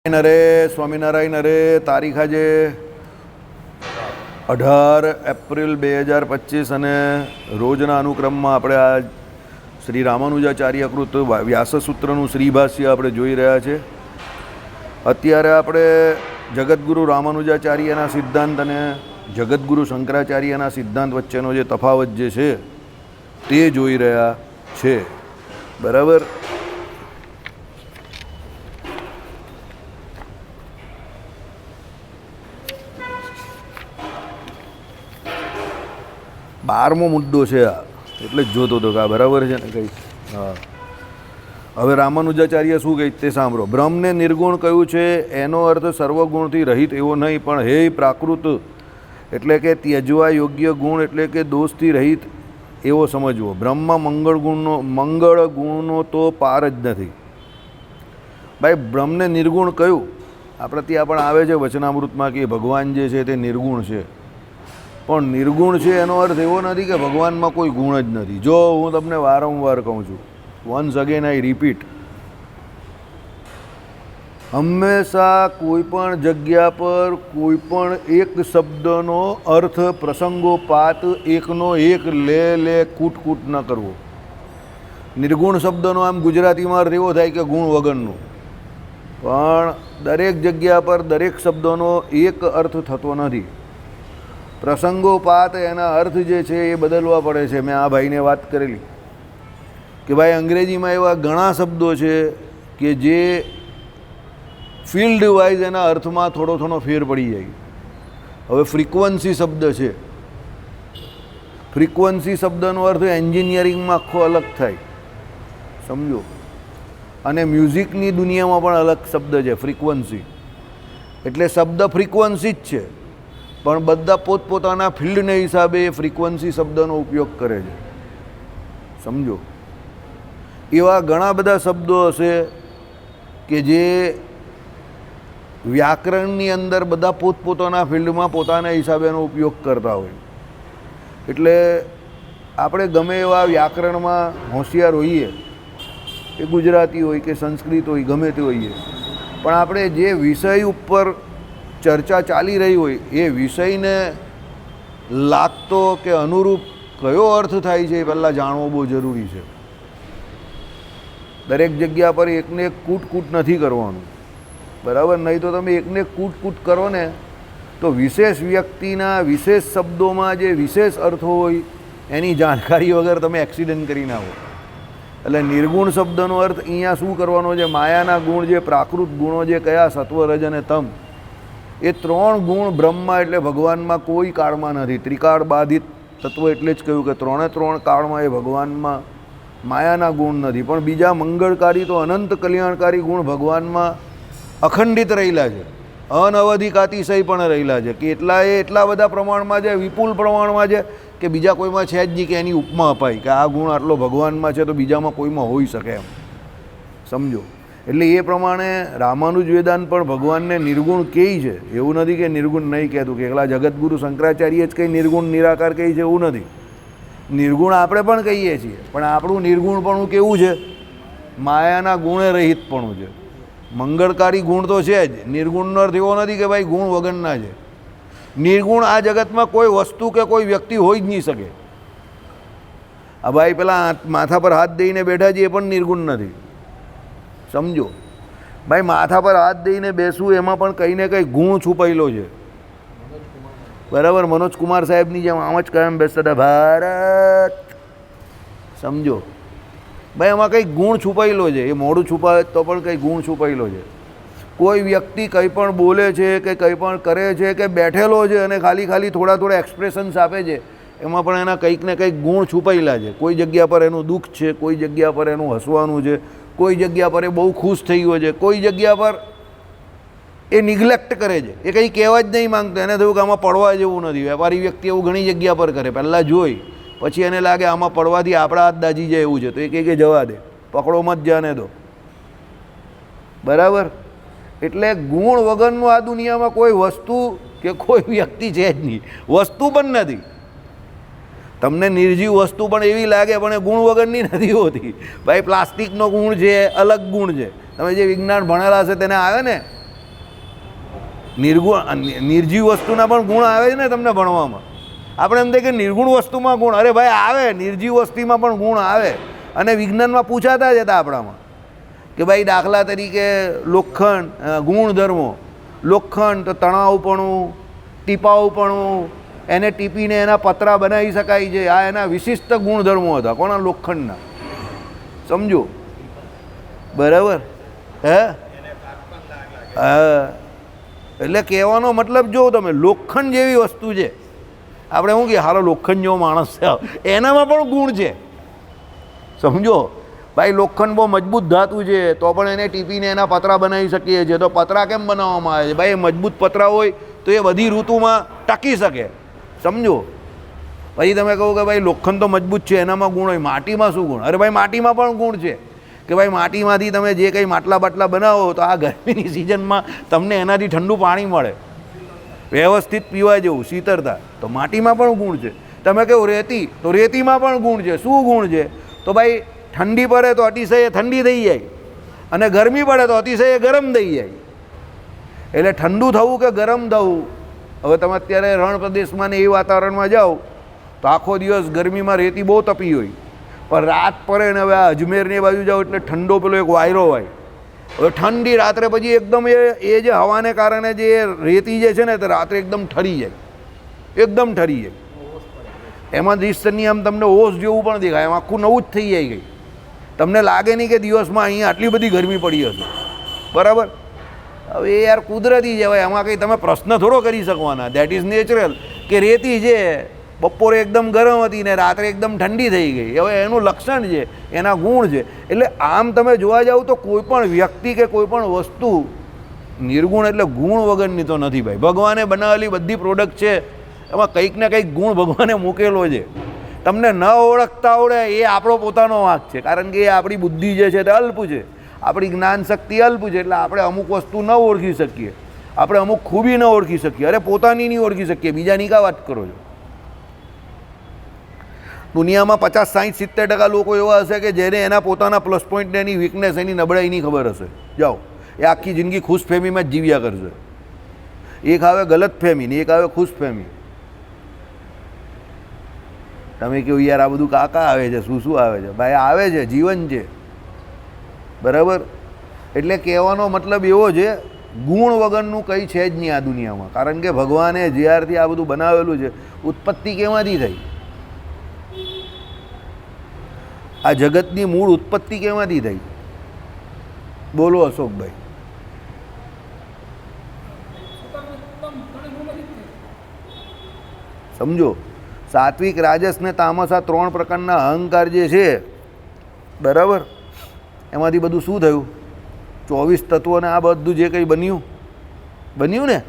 અરે સ્વામિનારાયણ અરે તારીખ આજે 18 એપ્રિલ 2025 અને રોજના અનુક્રમમાં આપણે આ શ્રી રામાનુજાચાર્યકૃત વ્યાસસૂત્રનું શ્રીભાષ્ય આપણે જોઈ રહ્યા છે. અત્યારે આપણે જગદગુરુ રામાનુજાચાર્યના સિદ્ધાંત અને જગદગુરુ શંકરાચાર્યના સિદ્ધાંત વચ્ચેનો જે તફાવત જે છે તે જોઈ રહ્યા છે. બરાબર. બારમો મુદ્દો છે આ, એટલે જ જોતો હતો કે આ બરાબર છે ને કંઈ. હા, હવે રામાનુજાચાર્ય શું કહે તે સાંભળો. બ્રહ્મને નિર્ગુણ કહ્યું છે એનો અર્થ સર્વગુણથી રહિત એવો નહીં, પણ હે પ્રાકૃત એટલે કે ત્યજવા યોગ્ય ગુણ એટલે કે દોષથી રહિત એવો સમજવો. બ્રહ્મમાં મંગળ ગુણનો તો પાર જ નથી. ભાઈ બ્રહ્મને નિર્ગુણ કહ્યું, આપણે ત્યાં પણ આવે છે વચનામૃતમાં કે ભગવાન જે છે તે નિર્ગુણ છે. પણ નિર્ગુણ છે એનો અર્થ એવો નથી કે ભગવાનમાં કોઈ ગુણ જ નથી. જો હું તમને વારંવાર કહું છું, વન્સ અગેન આઈ રિપીટ, હંમેશા કોઈ પણ જગ્યા પર કોઈ પણ એક શબ્દનો અર્થ પ્રસંગોપાત એકનો એક લે કૂટ ન કરવો. નિર્ગુણ શબ્દનો આમ ગુજરાતીમાં અર્થ એવો થાય કે ગુણ વગરનું, પણ દરેક જગ્યા પર દરેક શબ્દોનો એક અર્થ થતો નથી. પ્રસંગોપાત એના અર્થ જે છે એ બદલવા પડે છે. મેં આ ભાઈને વાત કરેલી કે ભાઈ અંગ્રેજીમાં એવા ઘણા શબ્દો છે કે જે ફિલ્ડ વાઇઝ એના અર્થમાં થોડો ફેર પડી જાય. હવે ફ્રીક્વન્સી શબ્દ છે, ફ્રીક્વન્સી શબ્દનો અર્થ એન્જિનિયરિંગમાં આખો અલગ થાય, સમજો. અને મ્યુઝિકની દુનિયામાં પણ અલગ શબ્દ છે ફ્રીક્વન્સી. એટલે શબ્દ ફ્રીક્વન્સી જ છે, પણ બધા પોતપોતાના ફિલ્ડને હિસાબે એ ફ્રીક્વન્સી શબ્દનો ઉપયોગ કરે છે, સમજો. એવા ઘણા બધા શબ્દો હશે કે જે વ્યાકરણની અંદર બધા પોતપોતાના ફિલ્ડમાં પોતાના હિસાબેનો ઉપયોગ કરતા હોય. એટલે આપણે ગમે એવા વ્યાકરણમાં હોશિયાર હોઈએ, એ ગુજરાતી હોય કે સંસ્કૃત હોય, ગમે તે હોઈએ, પણ આપણે જે વિષય ઉપર ચર્ચા ચાલી રહી હોય એ વિષયને લાગતો કે અનુરૂપ કયો અર્થ થાય છે એ પહેલાં જાણવો બહુ જરૂરી છે. દરેક જગ્યા પર એકને એક કૂટ નથી કરવાનું, બરાબર? નહીં તો તમે એકને કૂટ કરો ને તો વિશેષ વ્યક્તિના વિશેષ શબ્દોમાં જે વિશેષ અર્થ હોય એની જાણકારી વગર તમે એક્સિડન્ટ કરી નાખો. એટલે નિર્ગુણ શબ્દનો અર્થ અહીંયા શું કરવાનો છે? માયાના ગુણ જે પ્રાકૃત ગુણો જે કયા સત્વ રજ અને તમ, એ ત્રણ ગુણ બ્રહ્મમાં એટલે ભગવાનમાં કોઈ કાળમાં નથી. ત્રિકાળ બાધિત તત્વ એટલે જ કહ્યું કે ત્રણ કાળમાં એ ભગવાનમાં માયાના ગુણ નથી. પણ બીજા મંગળકારી તો અનંત કલ્યાણકારી ગુણ ભગવાનમાં અખંડિત રહેલા છે, અનવધિકાતિશય પણ રહેલા છે. કે એટલા બધા પ્રમાણમાં છે, વિપુલ પ્રમાણમાં છે કે બીજા કોઈમાં છે જ નહીં કે એની ઉપમા અપાય કે આ ગુણ આટલો ભગવાનમાં છે તો બીજામાં કોઈમાં હોઈ શકે એમ, સમજો. એટલે એ પ્રમાણે રામાનુજ વેદાંત પણ ભગવાનને નિર્ગુણ કહે છે. એવું નથી કે નિર્ગુણ નહીં કહેતું, કે એકલા જગતગુરુ શંકરાચાર્ય જ કંઈ નિર્ગુણ નિરાકાર કહે છે એવું નથી. નિર્ગુણ આપણે પણ કહીએ છીએ, પણ આપણું નિર્ગુણપણું કેવું છે? માયાના ગુણે રહિતપણું છે. મંગળકારી ગુણ તો છે જ. નિર્ગુણનો અર્થ એવો નથી કે ભાઈ ગુણ વગરના છે. નિર્ગુણ આ જગતમાં કોઈ વસ્તુ કે કોઈ વ્યક્તિ હોઈ જ નહીં શકે. આ ભાઈ પેલા માથા પર હાથ દઈને બેઠા છે એ પણ નિર્ગુણ નથી, સમજો. ભાઈ માથા પર હાથ દઈને બેસવું એમાં પણ કંઈ ને કંઈ ગુણ છુપાયેલો છે, બરાબર? મનોજ કુમાર સાહેબની જેમ આમ જ કાયમ બેસતા હતા, ભારત, સમજો. ભાઈ એમાં કંઈક ગુણ છુપાયેલો છે. એ મોઢું છુપાવે તો પણ કંઈ ગુણ છુપાયેલો છે. કોઈ વ્યક્તિ કંઈ પણ બોલે છે કે કંઈ પણ કરે છે કે બેઠેલો છે અને ખાલી થોડા એક્સપ્રેશન્સ આપે છે, એમાં પણ એના કંઈક ને કંઈક ગુણ છુપાયેલા છે. કોઈ જગ્યા પર એનું દુઃખ છે, કોઈ જગ્યા પર એનું હસવાનું છે, કોઈ જગ્યા પર એ બહુ ખુશ થઈ ગયો છે, કોઈ જગ્યા પર એ નિગ્લેક્ટ કરે છે, એ કંઈ કહેવા જ નહીં માંગતો. એને થયું કે આમાં પડવા જેવું નથી. વેપારી વ્યક્તિ એવું ઘણી જગ્યા પર કરે, પહેલાં જોઈ પછી એને લાગે આમાં પડવાથી આપણા હાથ દાજી જાય એવું છે, તો એ કહે કે જવા દે, પકડો મત, જાને દો, બરાબર? એટલે ગુણ વગરનું આ દુનિયામાં કોઈ વસ્તુ કે કોઈ વ્યક્તિ છે જ નહીં. વસ્તુ પણ નથી. તમને નિર્જીવ વસ્તુ પણ એવી લાગે પણ એ ગુણ વગરની નથી હોતી. ભાઈ પ્લાસ્ટિકનો ગુણ છે, અલગ ગુણ છે. તમે જે વિજ્ઞાન ભણેલા છે તેને આવે ને નિર્જીવ વસ્તુના પણ ગુણ આવે છે ને તમને ભણવામાં. આપણે એમ થાય કે નિર્ગુણ વસ્તુમાં ગુણ, અરે ભાઈ આવે, નિર્જીવ વસ્તુમાં પણ ગુણ આવે. અને વિજ્ઞાનમાં પૂછાતા જ હતા આપણામાં કે ભાઈ દાખલા તરીકે લોખંડ, ગુણધર્મો, લોખંડ તો તણાવપણું, ટીપાવપણું, એને ટીપીને એના પતરા બનાવી શકાય છે. આ એના વિશિષ્ટ ગુણધર્મો હતા. કોના? લોખંડના. સમજો બરાબર? હા, એટલે કહેવાનો મતલબ જો તમે લોખંડ જેવી વસ્તુ છે, આપણે શું કે હારો લોખંડ જેવો માણસ છે, એનામાં પણ ગુણ છે. સમજો ભાઈ, લોખંડ બહુ મજબૂત ધાતુ છે તો પણ એને ટીપીને એના પતરા બનાવી શકીએ છીએ. તો પતરા કેમ બનાવવામાં આવે છે? ભાઈ મજબૂત પતરા હોય તો એ બધી ઋતુમાં ટકી શકે. સમજો. પછી તમે કહો કે ભાઈ લોખંડ તો મજબૂત છે, એનામાં ગુણ હોય, માટીમાં શું ગુણ? અરે ભાઈ માટીમાં પણ ગુણ છે કે ભાઈ માટીમાંથી તમે જે કંઈ માટલા બાટલા બનાવો તો આ ગરમીની સિઝનમાં તમને એનાથી ઠંડુ પાણી મળે, વ્યવસ્થિત પીવા જેવું, શીતળતા. તો માટીમાં પણ ગુણ છે. તમે કહો રેતી, તો રેતીમાં પણ ગુણ છે. શું ગુણ છે? તો ભાઈ ઠંડી પડે તો અતિશય ઠંડી થઈ જાય, અને ગરમી પડે તો અતિશય ગરમ થઈ જાય. એટલે ઠંડુ થવું કે ગરમ થવું, હવે તમે અત્યારે રણ પ્રદેશમાં ને એ વાતાવરણમાં જાઓ તો આખો દિવસ ગરમીમાં રેતી બહુ તપી હોય, પણ રાત પડે ને હવે આ અજમેરની બાજુ જાઓ એટલે ઠંડો પેલો એક વાયરો હોય. હવે ઠંડી રાત્રે પછી એકદમ એ જે હવાને કારણે જે રેતી જે છે ને તે રાત્રે એકદમ ઠરી જાય, એકદમ ઠરી જાય. એમાં દિવસની આમ તમને ઓશ જેવું પણ દેખાય, એમ આખું નવું જ થઈ જાય ગઈ. તમને લાગે નહીં કે દિવસમાં અહીંયા આટલી બધી ગરમી પડી હશે. બરાબર? હવે એ યાર કુદરતી છે. હવે એમાં કંઈ તમે પ્રશ્ન થોડો કરી શકવાના. દેટ ઇઝ નેચરલ કે રેતી છે બપોરે એકદમ ગરમ હતી ને રાત્રે એકદમ ઠંડી થઈ ગઈ. હવે એનું લક્ષણ છે, એના ગુણ છે. એટલે આમ તમે જોવા જાવ તો કોઈ પણ વ્યક્તિ કે કોઈ પણ વસ્તુ નિર્ગુણ એટલે ગુણ વગરની તો નથી ભાઈ. ભગવાને બનાવેલી બધી પ્રોડક્ટ છે એમાં કંઈક ને કંઈક ગુણ ભગવાને મૂકેલો છે. તમને ન ઓળખતા આવડે એ આપણો પોતાનો વાંક છે, કારણ કે એ આપણી બુદ્ધિ જે છે તે અલ્પ છે, આપણી જ્ઞાન શક્તિ અલ્પ છે. એટલે આપણે અમુક વસ્તુ ન ઓળખી શકીએ, આપણે અમુક ખૂબી ન ઓળખી શકીએ. અરે પોતાની નહીં ઓળખી શકીએ, બીજાની કા વાત કરો છો? દુનિયામાં 50-60-70% લોકો એવા હશે કે જેને એના પોતાના પ્લસ પોઈન્ટ, એની વીકનેસ, એની નબળાઈની ખબર હશે. જાઓ, એ આખી જિંદગી ખુશ ફેમીમાં જ જીવ્યા કરશે. એક આવે ગલત ફેમી ને એક આવે ખુશ ફેમી. તમે કહો યાર આ બધું કાકા આવે છે, શું શું આવે છે? ભાઈ આવે છે, જીવન છે. બરાબર? એટલે કહેવાનો મતલબ એવો છે, ગુણ વગરનું કંઈ છે જ નહીં આ દુનિયામાં. કારણ કે ભગવાને જ્યારથી આ બધું બનાવેલું છે, ઉત્પત્તિ કેમાંથી થઈ? આ જગતની મૂળ ઉત્પત્તિ કેમાંથી થઈ? બોલો અશોકભાઈ. સમજો, સાત્વિક, રાજસ ને તામસ આ 3 પ્રકારના અહંકાર જે છે, બરાબર, એમાંથી બધું શું થયું? 24 તત્વોને આ બધું જે કંઈ બન્યું ને,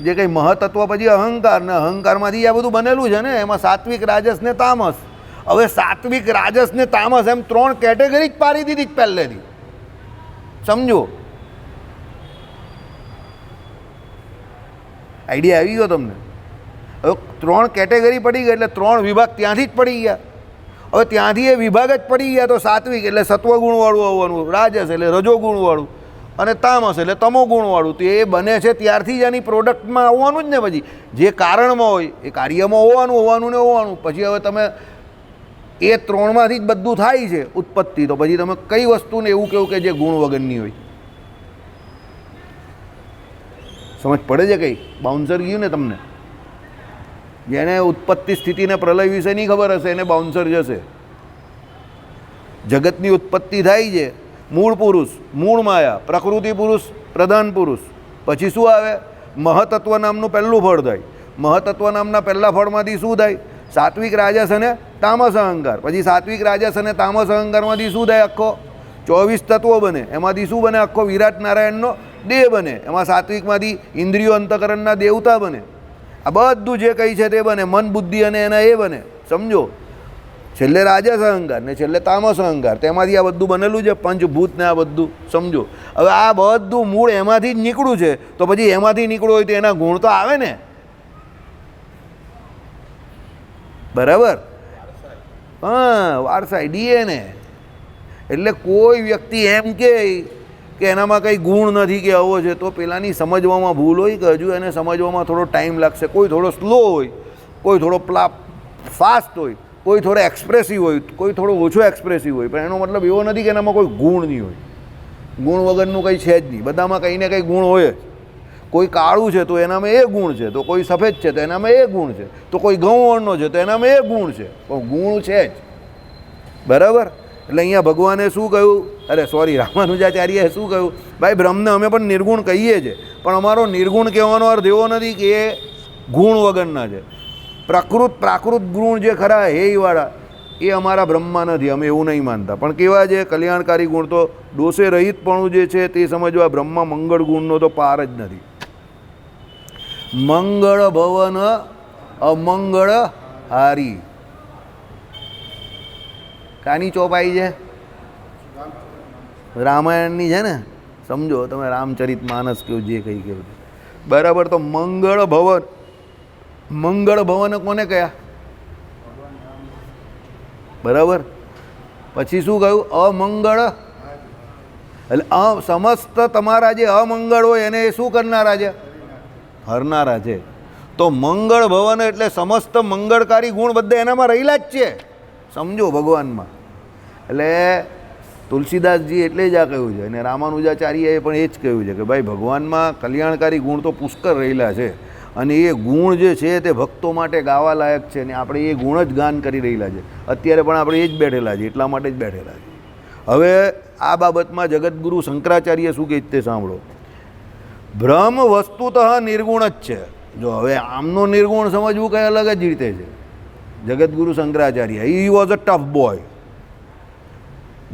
જે કંઈ મહતત્વ, પછી અહંકાર, ને અહંકારમાંથી આ બધું બનેલું છે ને. એમાં સાત્વિક, રાજસ ને તામસ. હવે સાત્વિક, રાજસ ને તામસ એમ 3 કેટેગરી જ પાડી દીધી જ પહેલેથી. સમજો, આઈડિયા આવી ગયો તમને? હવે 3 કેટેગરી પડી ગઈ એટલે 3 વિભાગ ત્યાંથી જ પડી ગયા. હવે ત્યાંથી એ વિભાગ જ પડી ગયા તો સાત્વિક એટલે સત્વગુણવાળું આવવાનું, રાજસ એટલે રજોગુણવાળું, અને તામસ એટલે તમોગુણવાળું. તો એ બને છે ત્યારથી જ એની પ્રોડક્ટમાં આવવાનું જ ને. પછી જે કારણમાં હોય એ કાર્યમાં હોવાનું ને હોવાનું. પછી હવે તમે એ 3માંથી જ બધું થાય છે ઉત્પત્તિ. તો પછી તમે કઈ વસ્તુને એવું કહો કે જે ગુણ વગરની હોય? સમજ પડે છે? કંઈ બાઉન્સર ગયું ને તમને? જેને ઉત્પત્તિ, સ્થિતિને પ્રલય વિશેની ખબર હશે એને બાઉન્સર જશે. જગતની ઉત્પત્તિ થાય છે, મૂળ પુરુષ, મૂળ માયા, પ્રકૃતિ પુરુષ, પ્રધાન પુરુષ. પછી શું આવે? મહતત્વ નામનું પહેલું ફળ થાય. મહતત્વ નામના પહેલા ફળમાંથી શું થાય? સાત્વિક, રાજસ અને તામસ અહંકાર. પછી સાત્વિક, રાજસ અને તામસ અહંકારમાંથી શું થાય? આખો 24 તત્વો બને. એમાંથી શું બને? આખો વિરાટ નારાયણનો દેહ બને. એમાં સાત્વિકમાંથી ઇન્દ્રિયો અંતકરણના દેવતા બને. આ બધું જે કંઈ છે તે બને. મન, બુદ્ધિ અને એના એ બને. સમજો, છેલ્લે રાજસ અહંકાર ને છેલ્લે તામસ અહંકાર. તેમાંથી આ બધું બનેલું છે, પંચભૂત ને આ બધું. સમજો, હવે આ બધું મૂળ એમાંથી જ નીકળ્યું છે. તો પછી એમાંથી નીકળ્યું હોય તો એના ગુણ તો આવે ને. બરાબર? હા, વારસાઈ, DNA. એટલે કોઈ વ્યક્તિ એમ કે કે એનામાં કંઈ ગુણ નથી કે આવો છે, તો પેલાની સમજવામાં ભૂલ હોય કે હજુ એને સમજવામાં થોડો ટાઈમ લાગશે. કોઈ થોડો સ્લો હોય, કોઈ થોડો ફાસ્ટ હોય, કોઈ થોડો એક્સપ્રેસિવ હોય, કોઈ થોડો ઓછો એક્સપ્રેસિવ હોય. પણ એનો મતલબ એવો નથી કે એનામાં કોઈ ગુણ નહીં હોય. ગુણ વગરનું કંઈ છે જ નહીં. બધામાં કંઈ ને કંઈ ગુણ હોય જ. કોઈ કાળું છે તો એનામાં એ ગુણ છે, તો કોઈ સફેદ છે તો એનામાં એ ગુણ છે, તો કોઈ ઘઉં વર્ણનો છે તો એનામાં એ ગુણ છે. પણ ગુણ છે જ. બરાબર? એટલે અહીંયા ભગવાને શું કહ્યું, અરે સોરી, રામાનુજાચાર્યએ શું કહ્યું, ભાઈ બ્રહ્મને અમે પણ નિર્ગુણ કહીએ છીએ, પણ અમારો નિર્ગુણ કહેવાનો અર્થ એવો નથી કે એ ગુણ વગરના છે. પ્રાકૃત ગુણ જે ખરા હેયવાળા એ અમારા બ્રહ્મમાં નથી, અમે એવું નહીં માનતા. પણ કેવા છે કલ્યાણકારી ગુણ, તો દોષે રહિતપણું જે છે તે સમજવા બ્રહ્મા મંગળ ગુણનો તો પાર જ નથી. મંગળ ભવન અમંગળ હારી. કાની ચોપાઈ છે? રામાયણની છે ને, સમજો તમે, રામચરિત માનસ કેવું જે કંઈ કેવું. બરાબર? તો મંગળ ભવન કોને કયા? બરાબર? પછી શું કહ્યું? અમંગળ. એટલે સમસ્ત તમારા જે અમંગળ હોય એને શું કરનારા છે? હરનારા છે. તો મંગળ ભવન એટલે સમસ્ત મંગળકારી ગુણ બધા એનામાં રહેલા જ છે, સમજો, ભગવાનમાં. એટલે તુલસીદાસજી એટલે જ આ કહ્યું છે, અને રામાનુજાચાર્યએ પણ એ જ કહ્યું છે કે ભાઈ ભગવાનમાં કલ્યાણકારી ગુણ તો પુષ્કળ રહેલા છે, અને એ ગુણ જે છે તે ભક્તો માટે ગાવા લાયક છે, અને આપણે એ ગુણ જ ગાન કરી રહેલા છે. અત્યારે પણ આપણે એ જ બેઠેલા છે, એટલા માટે જ બેઠેલા છે. હવે આ બાબતમાં જગતગુરુ શંકરાચાર્ય શું કહે તે સાંભળો. બ્રહ્મ વસ્તુતઃ નિર્ગુણ જ છે. જો હવે આમનો નિર્ગુણ સમજવું કંઈ અલગ જ રીતે છે. Jagadguru Shankaracharya, he was a tough boy.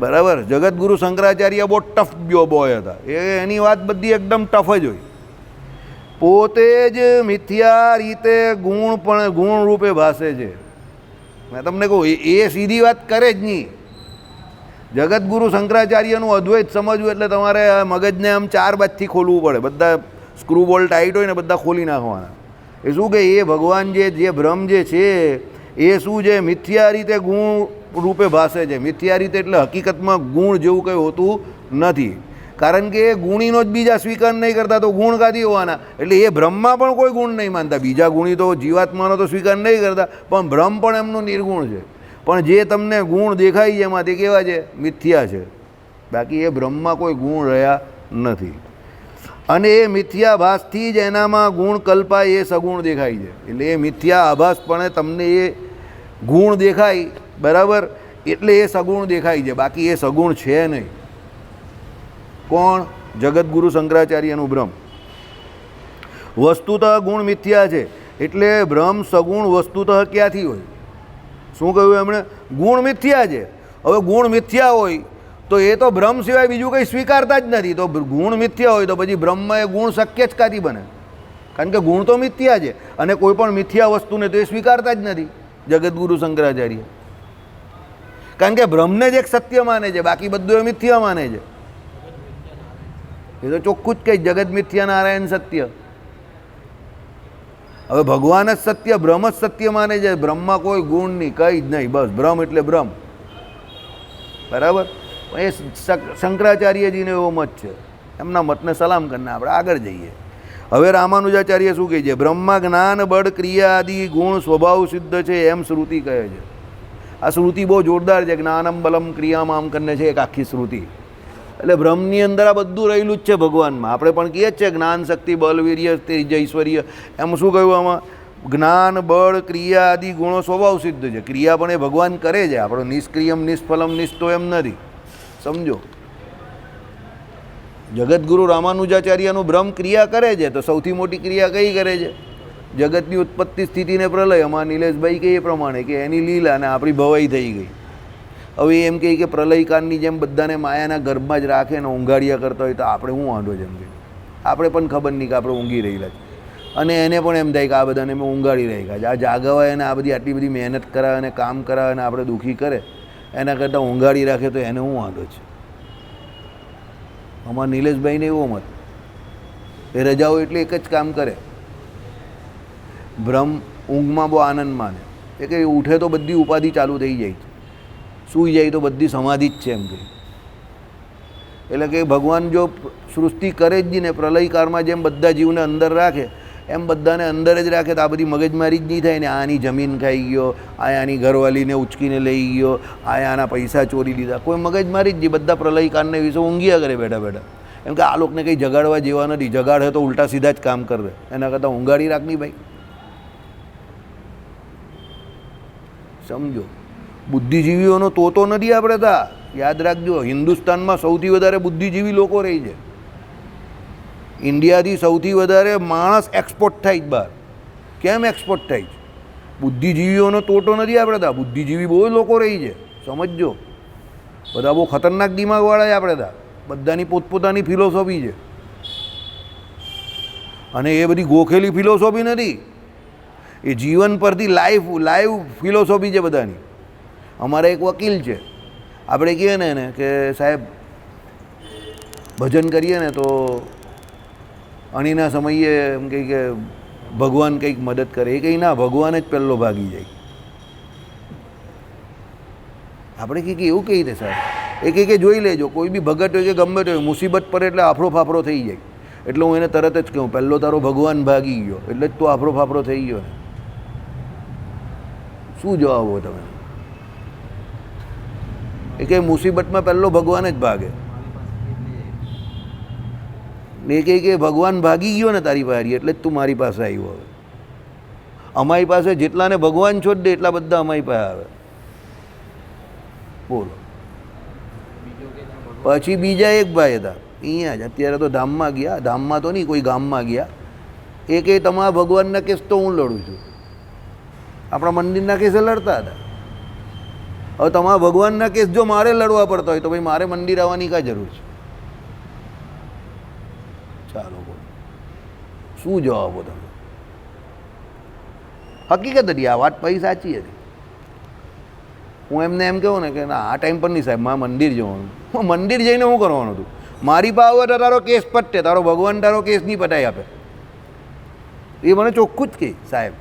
બરાબર? જગતગુરુ શંકરાચાર્ય બહુ ટફ બોય હતા. એની વાત બધી એકદમ ટફ જ હોય. પોતે જ મિથ્યા રીતે ગુણ રૂપે ભાસે છે. મેં તમને કહું, એ સીધી વાત કરે જ નહીં. જગતગુરુ શંકરાચાર્યનું અદ્વૈત સમજવું એટલે તમારે મગજને આમ 4 બાજથી ખોલવું પડે. બધા સ્ક્રૂ બોલ્ટ ટાઈટ હોય ને બધા ખોલી નાખવાના. એ શું કે એ ભગવાન જે બ્રહ્મ જે છે એ શું છે? મિથ્યા રીતે ગુણ રૂપે ભાસે છે. મિથ્યા રીતે એટલે હકીકતમાં ગુણ જેવું કંઈ હોતું નથી. કારણ કે એ ગુણીનો જ બીજા સ્વીકાર નહીં કરતા, તો ગુણ કાથી હોવાના? એટલે એ બ્રહ્મમાં પણ કોઈ ગુણ નહીં માનતા. બીજા ગુણી તો જીવાત્માનો તો સ્વીકાર નહીં કરતા, પણ બ્રહ્મ પણ એમનું નિર્ગુણ છે. પણ જે તમને ગુણ દેખાય છે એમાં તે કેવા છે? મિથ્યા છે. બાકી એ બ્રહ્મમાં કોઈ ગુણ રહ્યા નથી. અને એ મિથ્યાભાસથી જ એનામાં ગુણ કલ્પાય, એ સગુણ દેખાય છે. એટલે એ મિથ્યા આભાસપણે તમને એ ગુણ દેખાય, બરાબર, એટલે એ સગુણ દેખાય છે. બાકી એ સગુણ છે નહીં. કોણ? જગતગુરુ શંકરાચાર્યનું બ્રહ્મ. વસ્તુતઃ ગુણ મિથ્યા છે, એટલે બ્રહ્મ સગુણ વસ્તુતઃ ક્યાંથી હોય? શું કહ્યું એમણે? ગુણ મિથ્યા છે. હવે ગુણ મિથ્યા હોય તો એ તો બ્રહ્મ સિવાય બીજું કંઈ સ્વીકારતા જ નથી. તો ગુણ મિથ્યા હોય તો પછી બ્રહ્મ એ ગુણ શક્ય જ કાથી બને? કારણ કે ગુણ તો મિથ્યા છે, અને કોઈ પણ મિથ્યા વસ્તુને તો એ સ્વીકારતા જ નથી જગતગુરુ શંકરાચાર્ય. કારણ કે બ્રહ્મને જ એક સત્ય માને છે, બાકી બધું એ મિથ્યા માને છે. એ તો ચોખ્ખું જ કંઈ જગત મિથ્યા નારાયણ સત્ય. હવે ભગવાન જ સત્ય, બ્રહ્મ જ સત્ય માને છે. બ્રહ્મમાં કોઈ ગુણ નહીં, કંઈ જ નહીં. બસ બ્રહ્મ એટલે બ્રહ્મ. બરાબર? એ શંકરાચાર્યજીને એવો મત છે. એમના મતને સલામ કરીને આપણે આગળ જઈએ. હવે રામાનુજાચાર્ય શું કહે છે? બ્રહ્મા જ્ઞાન બળ ક્રિયા આદિ ગુણ સ્વભાવ સિદ્ધ છે એમ શ્રુતિ કહે છે. આ શ્રુતિ બહુ જોરદાર છે. જ્ઞાનમ બલમ ક્રિયામાં આમ કરીને છે એક આખી શ્રુતિ. એટલે બ્રહ્મની અંદર આ બધું રહેલું જ છે ભગવાનમાં. આપણે પણ કહીએ જ છે જ્ઞાન, શક્તિ, બલ, વીર્ય, તેજ, ઐશ્વર્ય. એમ શું કહ્યું આમાં? જ્ઞાન, બળ, ક્રિયા આદિ ગુણો સ્વભાવ સિદ્ધ છે. ક્રિયા પણ એ ભગવાન કરે છે. આપણો નિષ્ક્રિયમ નિષ્ફલમ નિષ્ઠો એમ નથી, સમજો. જગતગુરુ રામાનુજાચાર્યનું બ્રહ્મ ક્રિયા કરે છે, તો સૌથી મોટી ક્રિયા કઈ કરે છે? જગતની ઉત્પત્તિ, સ્થિતિને પ્રલય. અમારા નિલેશભાઈ કહે એ પ્રમાણે કે એની લીલા અને આપણી ભવાઈ થઈ ગઈ. હવે એમ કહે કે પ્રલયકાળની જેમ બધાને માયાના ગર્ભમાં જ રાખે ને ઊંઘાડિયા કરતા હોય, તો આપણે શું વાંધો છે? એમ કે આપણે પણ ખબર નહીં કે આપણે ઊંઘી રહેલા છે, અને એને પણ એમ થાય કે આ બધાને મેં ઊંઘાડી રહ્યા છે. આ જાગવાય અને આ બધી આટલી બધી મહેનત કરાવે અને કામ કરાવે અને આપણે દુઃખી કરે, એના કરતાં ઊંઘાડી રાખે તો એને શું વાંધો છે? અમારા નિલેશભાઈને એવો મત. એ રજાઓ એટલે એક જ કામ કરે. બ્રહ્મ ઊંઘમાં બહુ આનંદ માને. એ કે ઉઠે તો બધી ઉપાધિ ચાલુ થઈ જાય છે, સૂઈ જાય તો બધી સમાધિ જ છે એમ કે. એટલે કે ભગવાન જો સૃષ્ટિ કરે જ નહીં ને, પ્રલયકાળમાં જેમ બધા જીવને અંદર રાખે એમ બધાને અંદર જ રાખે, તો આ બધી મગજમારી જ નહીં થાય ને. આની જમીન ખાઈ ગયો, આની ઘરવાલીને ઉચકીને લઈ ગયો, આના પૈસા ચોરી લીધા, કોઈ મગજમારી જ નહીં. બધા પ્રલયકાળને વિશે ઊંઘ્યા કરે બેઠા બેઠા. એમ કે આ લોકોને કંઈ જગાડવા જેવા નથી, જગાડે તો ઉલટા સીધા જ કામ કરે. એના કરતાં ઊંઘાડી રાખની ભાઈ. સમજો, બુદ્ધિજીવીઓનો તો નથી આપણે તા. યાદ રાખજો, હિન્દુસ્તાનમાં સૌથી વધારે બુદ્ધિજીવી લોકો રહી છે. ઇન્ડિયાથી સૌથી વધારે માણસ એક્સપોર્ટ થાય જ બહાર. કેમ એક્સપોર્ટ થાય છે? બુદ્ધિજીવીઓનો તો નથી આપણે તા. બુદ્ધિજીવી બહુ લોકો રહી છે, સમજજો. બધા બહુ ખતરનાક દિમાગવાળા છે આપણે તા. બધાની પોતપોતાની ફિલોસોફી છે, અને એ બધી ગોખેલી ફિલોસોફી નથી. એ જીવન પરથી લાઈવ ફિલોસોફી છે બધાની. અમારા એક વકીલ છે, આપણે કહીએ ને એને કે સાહેબ ભજન કરીએ ને તો અણીના સમયે એમ કહે કે ભગવાન કંઈક મદદ કરે. એ કંઈ ના, ભગવાન જ પહેલો ભાગી જાય. આપણે કહીએ કે એવું કહી દે સાહેબ. એ કહે કે જોઈ લેજો, કોઈ બી ભગત હોય કે ગમે તે હોય, મુસીબત પડે એટલે આફરો ફાફરો થઈ જાય. એટલે હું એને તરત જ કહું, પહેલો તારો ભગવાન ભાગી ગયો એટલે જ તું આફરો ફાફરો થઈ ગયો ને. શું જવાબ હો તમે? એ કે મુસીબતમાં પહેલો ભગવાન જ ભાગે. ને કહે કે ભગવાન ભાગી ગયો ને તારી પાસે, એટલે જ તું મારી પાસે આવ્યો. હવે અમારી પાસે જેટલાને ભગવાન છોડ દે એટલા બધા અમારી પાસે આવે. બોલો. પછી બીજા એક ભાઈ હતા અહીંયા જ, અત્યારે તો ધામમાં ગયા. ધામમાં તો નહીં, કોઈ ગામમાં ગયા. એ કે તમારા ભગવાનના કેસ તો હું લડું છું. આપણા મંદિરના કેસે લડતા હતા. હવે તમારા ભગવાનના કેસ જો મારે લડવા પડતા હોય તો ભાઈ મારે મંદિર આવવાની કાં જરૂર છે? ચાલો બોલો, શું જવાબો તમે? હકીકત હતી, આ વાત પછી સાચી હતી. હું એમને એમ કહું ને કે ના, આ ટાઈમ પર નહીં સાહેબ, મારે મંદિર જવાનું. હું મંદિર જઈને શું કરવાનું હતું? મારી પાસે આવે તો તારો કેસ પટે, તારો ભગવાન તારો કેસ નહીં પટાઈ આપે. એ મને ચોખ્ખું જ કહે સાહેબ.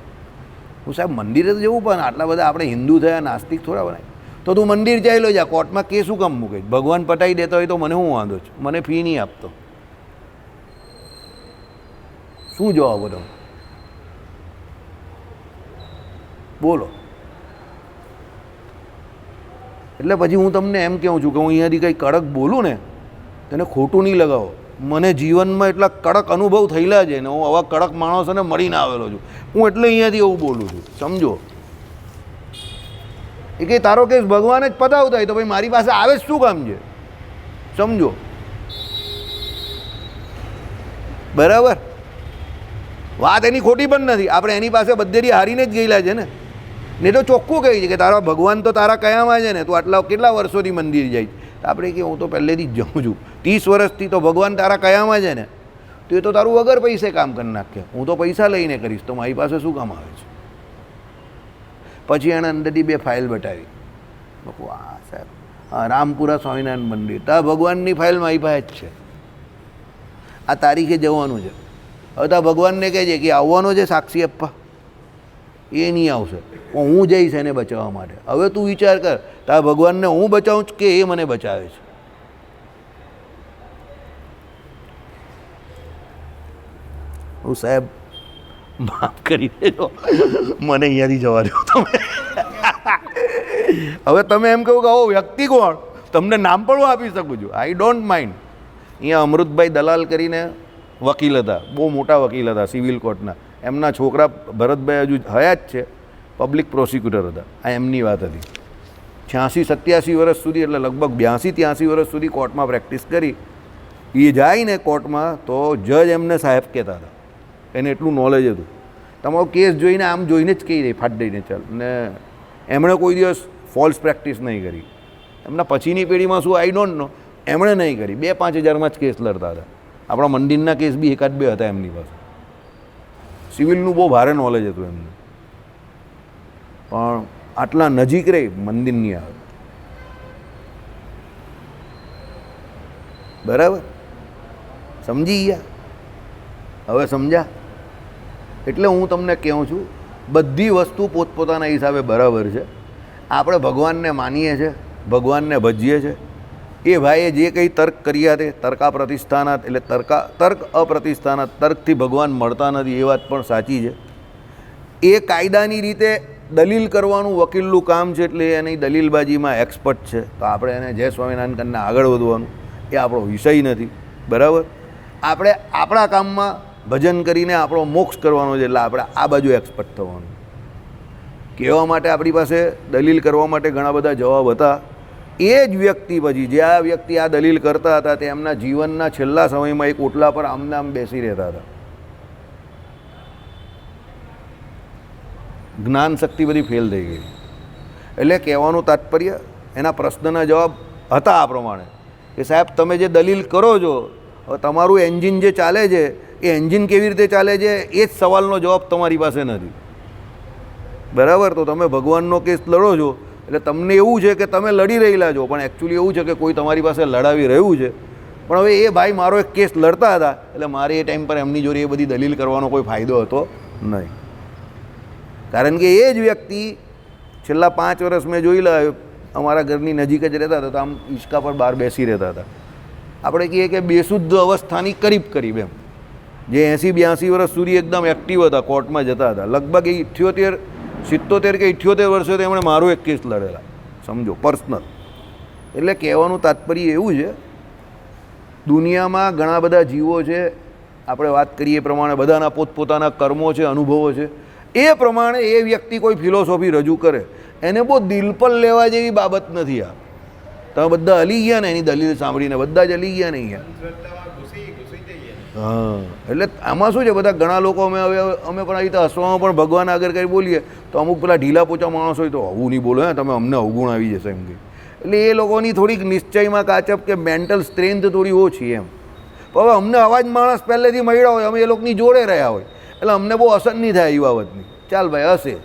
હું સાહેબ મંદિરે તો જવું, પણ આટલા બધા આપણે હિન્દુ થયા, નાસ્તિક થોડા બનાય. તો તું મંદિર ચાલ્યો જા, કોર્ટમાં કેસ શું કામ મૂકે? ભગવાન પટાઈ દેતા હોય તો મને શું વાંધો છે? મને ફી નહીં આપતો. શું જવાબ તમે બોલો? એટલે પછી હું તમને એમ કહું છું કે હું અહીંયાથી કંઈ કડક બોલું ને તેને ખોટું નહીં લગાવો. મને જીવનમાં એટલા કડક અનુભવ થયેલા છે ને, હું આવા કડક માણસોને મળીને આવેલો છું. હું એટલે અહીંયાથી એવું બોલું છું, સમજો. એ કે તારો કેસ ભગવાન જ પતાવતા હોય તો ભાઈ મારી પાસે આવે જ શું કામ છે? સમજો, બરાબર? વાત એની ખોટી પણ નથી. આપણે એની પાસે બધેથી હારીને જ ગયેલા છે ને. ને તો ચોખ્ખું કહે છે કે તારા ભગવાન તો તારા કયામાં છે ને, તું આટલા કેટલા વર્ષોથી મંદિર જાય. તો આપણે કે હું તો પહેલેથી જ જાઉં છું, 30 વર્ષથી. તો ભગવાન તારા કયામાં છે ને, તો એ તો તારું વગર પૈસે કામ કરી નાખે. હું તો પૈસા લઈને કરીશ, તો મારી પાસે શું કામ આવે છે? પછી એણે અંદરથી 2 ફાઇલ બતાવી. આ સાહેબ, હા, રામપુરા સ્વામિનારાયણ મંદિર, તારા ભગવાનની ફાઇલ મારી પાસે જ છે. આ તારીખે જવાનું છે. હવે તારા ભગવાનને કહે છે કે આવવાનો છે સાક્ષી આપવા, એ નહીં આવશે. હું જઈશ એને બચાવવા માટે. હવે તું વિચાર કર, તારા ભગવાનને હું બચાવું છું કે એ મને બચાવે છે? હું સાહેબ માફ કરી દેજો, મને અહીંયાથી જવા દો તમે. હવે તમે એમ કહું કે આવો વ્યક્તિ કોણ? તમને નામ પણ હું આપી શકું છું, આઈ ડોન્ટ માઇન્ડ. અહીંયા અમૃતભાઈ દલાલ કરીને વકીલ હતા, બહુ મોટા વકીલ હતા સિવિલ કોર્ટના. એમના છોકરા ભરતભાઈ હજુ હયાત છે, પબ્લિક પ્રોસિક્યુટર હતા. આ એમની વાત હતી. 86-87 વર્ષ સુધી, એટલે લગભગ 82-83 વર્ષ સુધી કોર્ટમાં પ્રેક્ટિસ કરી. એ જાય ને કોર્ટમાં તો જજ એમને સાહેબ કહેતા હતા. એને એટલું નોલેજ હતું. તમારો કેસ જોઈને આમ જોઈને જ કહી દે, ફાટ દઈને ચાલ. ને એમણે કોઈ દિવસ ફોલ્સ પ્રેક્ટિસ નહીં કરી. એમના પછીની પેઢીમાં શું આઈ ડોન્ટ નો, એમણે નહીં કરી. 2-5 હજારમાં જ કેસ લડતા હતા. આપણા મંદિરના કેસ બી 1-2 હતા એમની પાસે. સિવિલનું બહુ ભારે નોલેજ હતું એમને. પણ આટલા નજીક રહી મંદિરની આવે. બરાબર? સમજી ગયા? હવે સમજ્યા? એટલે હું તમને કહું છું, બધી વસ્તુ પોતપોતાના હિસાબે બરાબર છે. આપણે ભગવાનને માનીએ છીએ, ભગવાનને ભજીએ છીએ, એ ભાઈએ જે કંઈ તર્ક કર્યા તે તર્કા પ્રતિષ્ઠાનાત એટલે તર્ક અપ્રતિષ્ઠાનાત, તર્કથી ભગવાન મળતા નથી એ વાત પણ સાચી છે. એ કાયદાની રીતે દલીલ કરવાનું વકીલનું કામ છે, એટલે એની દલીલબાજીમાં એક્સપર્ટ છે. તો આપણે એને જય સ્વામિનારાયણ કરીને આગળ વધવાનું એ આપણો વિષય નથી. બરાબર, આપણે આપણા કામમાં ભજન કરીને આપણો મોક્ષ કરવાનો છે, એટલે આપણે આ બાજુ એક્સપર્ટ થવાનું. કહેવા માટે આપણી પાસે દલીલ કરવા માટે ઘણા બધા જવાબ હતા. એ જ વ્યક્તિ પછી જે આ વ્યક્તિ આ દલીલ કરતા હતા તે એમના જીવનના છેલ્લા સમયમાં એક ઓટલા પર આમને આમ બેસી રહેતા હતા. જ્ઞાન શક્તિ બધી ફેલ થઈ ગઈ. એટલે કહેવાનું તાત્પર્ય એના પ્રશ્નના જવાબ હતા આ પ્રમાણે કે સાહેબ તમે જે દલીલ કરો છો, તમારું એન્જિન જે ચાલે છે એ એન્જિન કેવી રીતે ચાલે છે એ જ સવાલનો જવાબ તમારી પાસે નથી. બરાબર, તો તમે ભગવાનનો કેસ લડો છો એટલે તમને એવું છે કે તમે લડી રહેલા છો, પણ એકચ્યુઅલી એવું છે કે કોઈ તમારી પાસે લડાવી રહ્યું છે. પણ હવે એ ભાઈ મારો એક કેસ લડતા હતા એટલે મારે એ ટાઈમ પર એમની જોડે એ બધી દલીલ કરવાનો કોઈ ફાયદો હતો નહીં. કારણ કે એ જ વ્યક્તિ છેલ્લા 5 વર્ષ મેં જોઈ લે અમારા ઘરની નજીક જ રહેતા હતા, તો આમ હિંચકા પર બહાર બેસી રહેતા હતા. આપણે કહીએ કે બેશુદ્ધ અવસ્થાની કરીબ એમ, જે 80-82 વર્ષ સુધી એકદમ એક્ટિવ હતા, કોર્ટમાં જતા હતા. લગભગ 77 કે 78 વર્ષે એમણે મારો એક કેસ લડેલા, સમજો, પર્સનલ. એટલે કહેવાનું તાત્પર્ય એવું છે, દુનિયામાં ઘણા બધા જીવો છે, આપણે વાત કરીએ એ પ્રમાણે બધાના પોતપોતાના કર્મો છે, અનુભવો છે. એ પ્રમાણે એ વ્યક્તિ કોઈ ફિલોસોફી રજૂ કરે એને બહુ દિલ પર લેવા જેવી બાબત નથી. આ તમે બધા હલી ગયા ને એની દલીલ સાંભળીને, બધા જ હલી ગયા ને અહીંયા. હા, એટલે આમાં શું છે, બધા ઘણા લોકો અમે પણ આવી રીતે હસવામાં પણ ભગવાન આગળ કંઈ બોલીએ તો અમુક પેલા ઢીલા પોચા માણસ હોય તો આવું નહીં બોલો, હે તમે અમને અવગુણ આવી જશે એમ કે. એટલે એ લોકોની થોડીક નિશ્ચયમાં કાચપ કે મેન્ટલ સ્ટ્રેન્થ થોડી ઓછી એમ. પણ હવે અમને અવાજ માણસ પહેલેથી મળ્યા હોય, અમે એ લોકોની જોડે રહ્યા હોય એટલે અમને બહુ અસર નહીં થાય એ બાબતની. ચાલ ભાઈ હશે,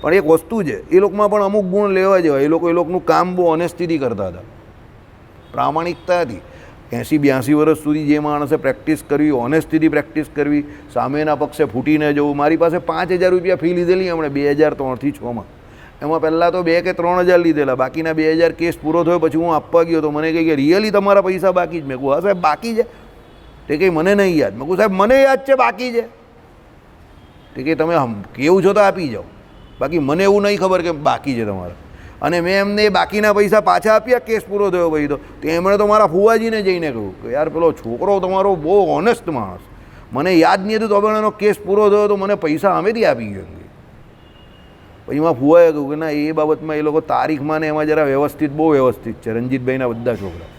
પણ એક વસ્તુ છે એ લોકોમાં પણ અમુક ગુણ લેવા જેવા. એ લોકોનું કામ બહુ ઓનેસ્ટીથી કરતા હતા, પ્રામાણિકતા હતી. 80-82 વર્ષ સુધી જે માણસે પ્રેક્ટિસ કરવી, ઓનેસ્ટીથી પ્રેક્ટિસ કરવી, સામેના પક્ષે ફૂટીને જવું. મારી પાસે 5,000 રૂપિયા ફી લીધેલી હમણાં 2003થી 6માં. એમાં પહેલાં તો 2 કે 3,000 લીધેલા, બાકીના 2,000 કેસ પૂરો થયો પછી હું આપવા ગયો તો મને કહે કે રિયલી તમારા પૈસા બાકી જ? મેં કહું હા સાહેબ બાકી છે. તે કંઈ મને નહીં યાદ. મેં કહું સાહેબ મને યાદ છે બાકી છે. તે કે તમે કેવું છો તો આપી જાઓ, બાકી મને એવું નહીં ખબર કે બાકી છે તમારા. અને મેં એમને એ બાકીના પૈસા પાછા આપ્યા કેસ પૂરો થયો ભાઈ. તો એમણે તો મારા ફુવાજીને જઈને કહ્યું કે યાર પેલો છોકરો તમારો બહુ ઓનેસ્ટ માણસ, મને યાદ નહીં હતું તો પણ એનો કેસ પૂરો થયો તો મને પૈસા અમેથી આપી ગયો. પછી એમાં ફુવાએ કહ્યું કે ના એ બાબતમાં એ લોકો તારીખમાં ને એમાં જરા વ્યવસ્થિત, બહુ વ્યવસ્થિત છે રણજીતભાઈના બધા છોકરા.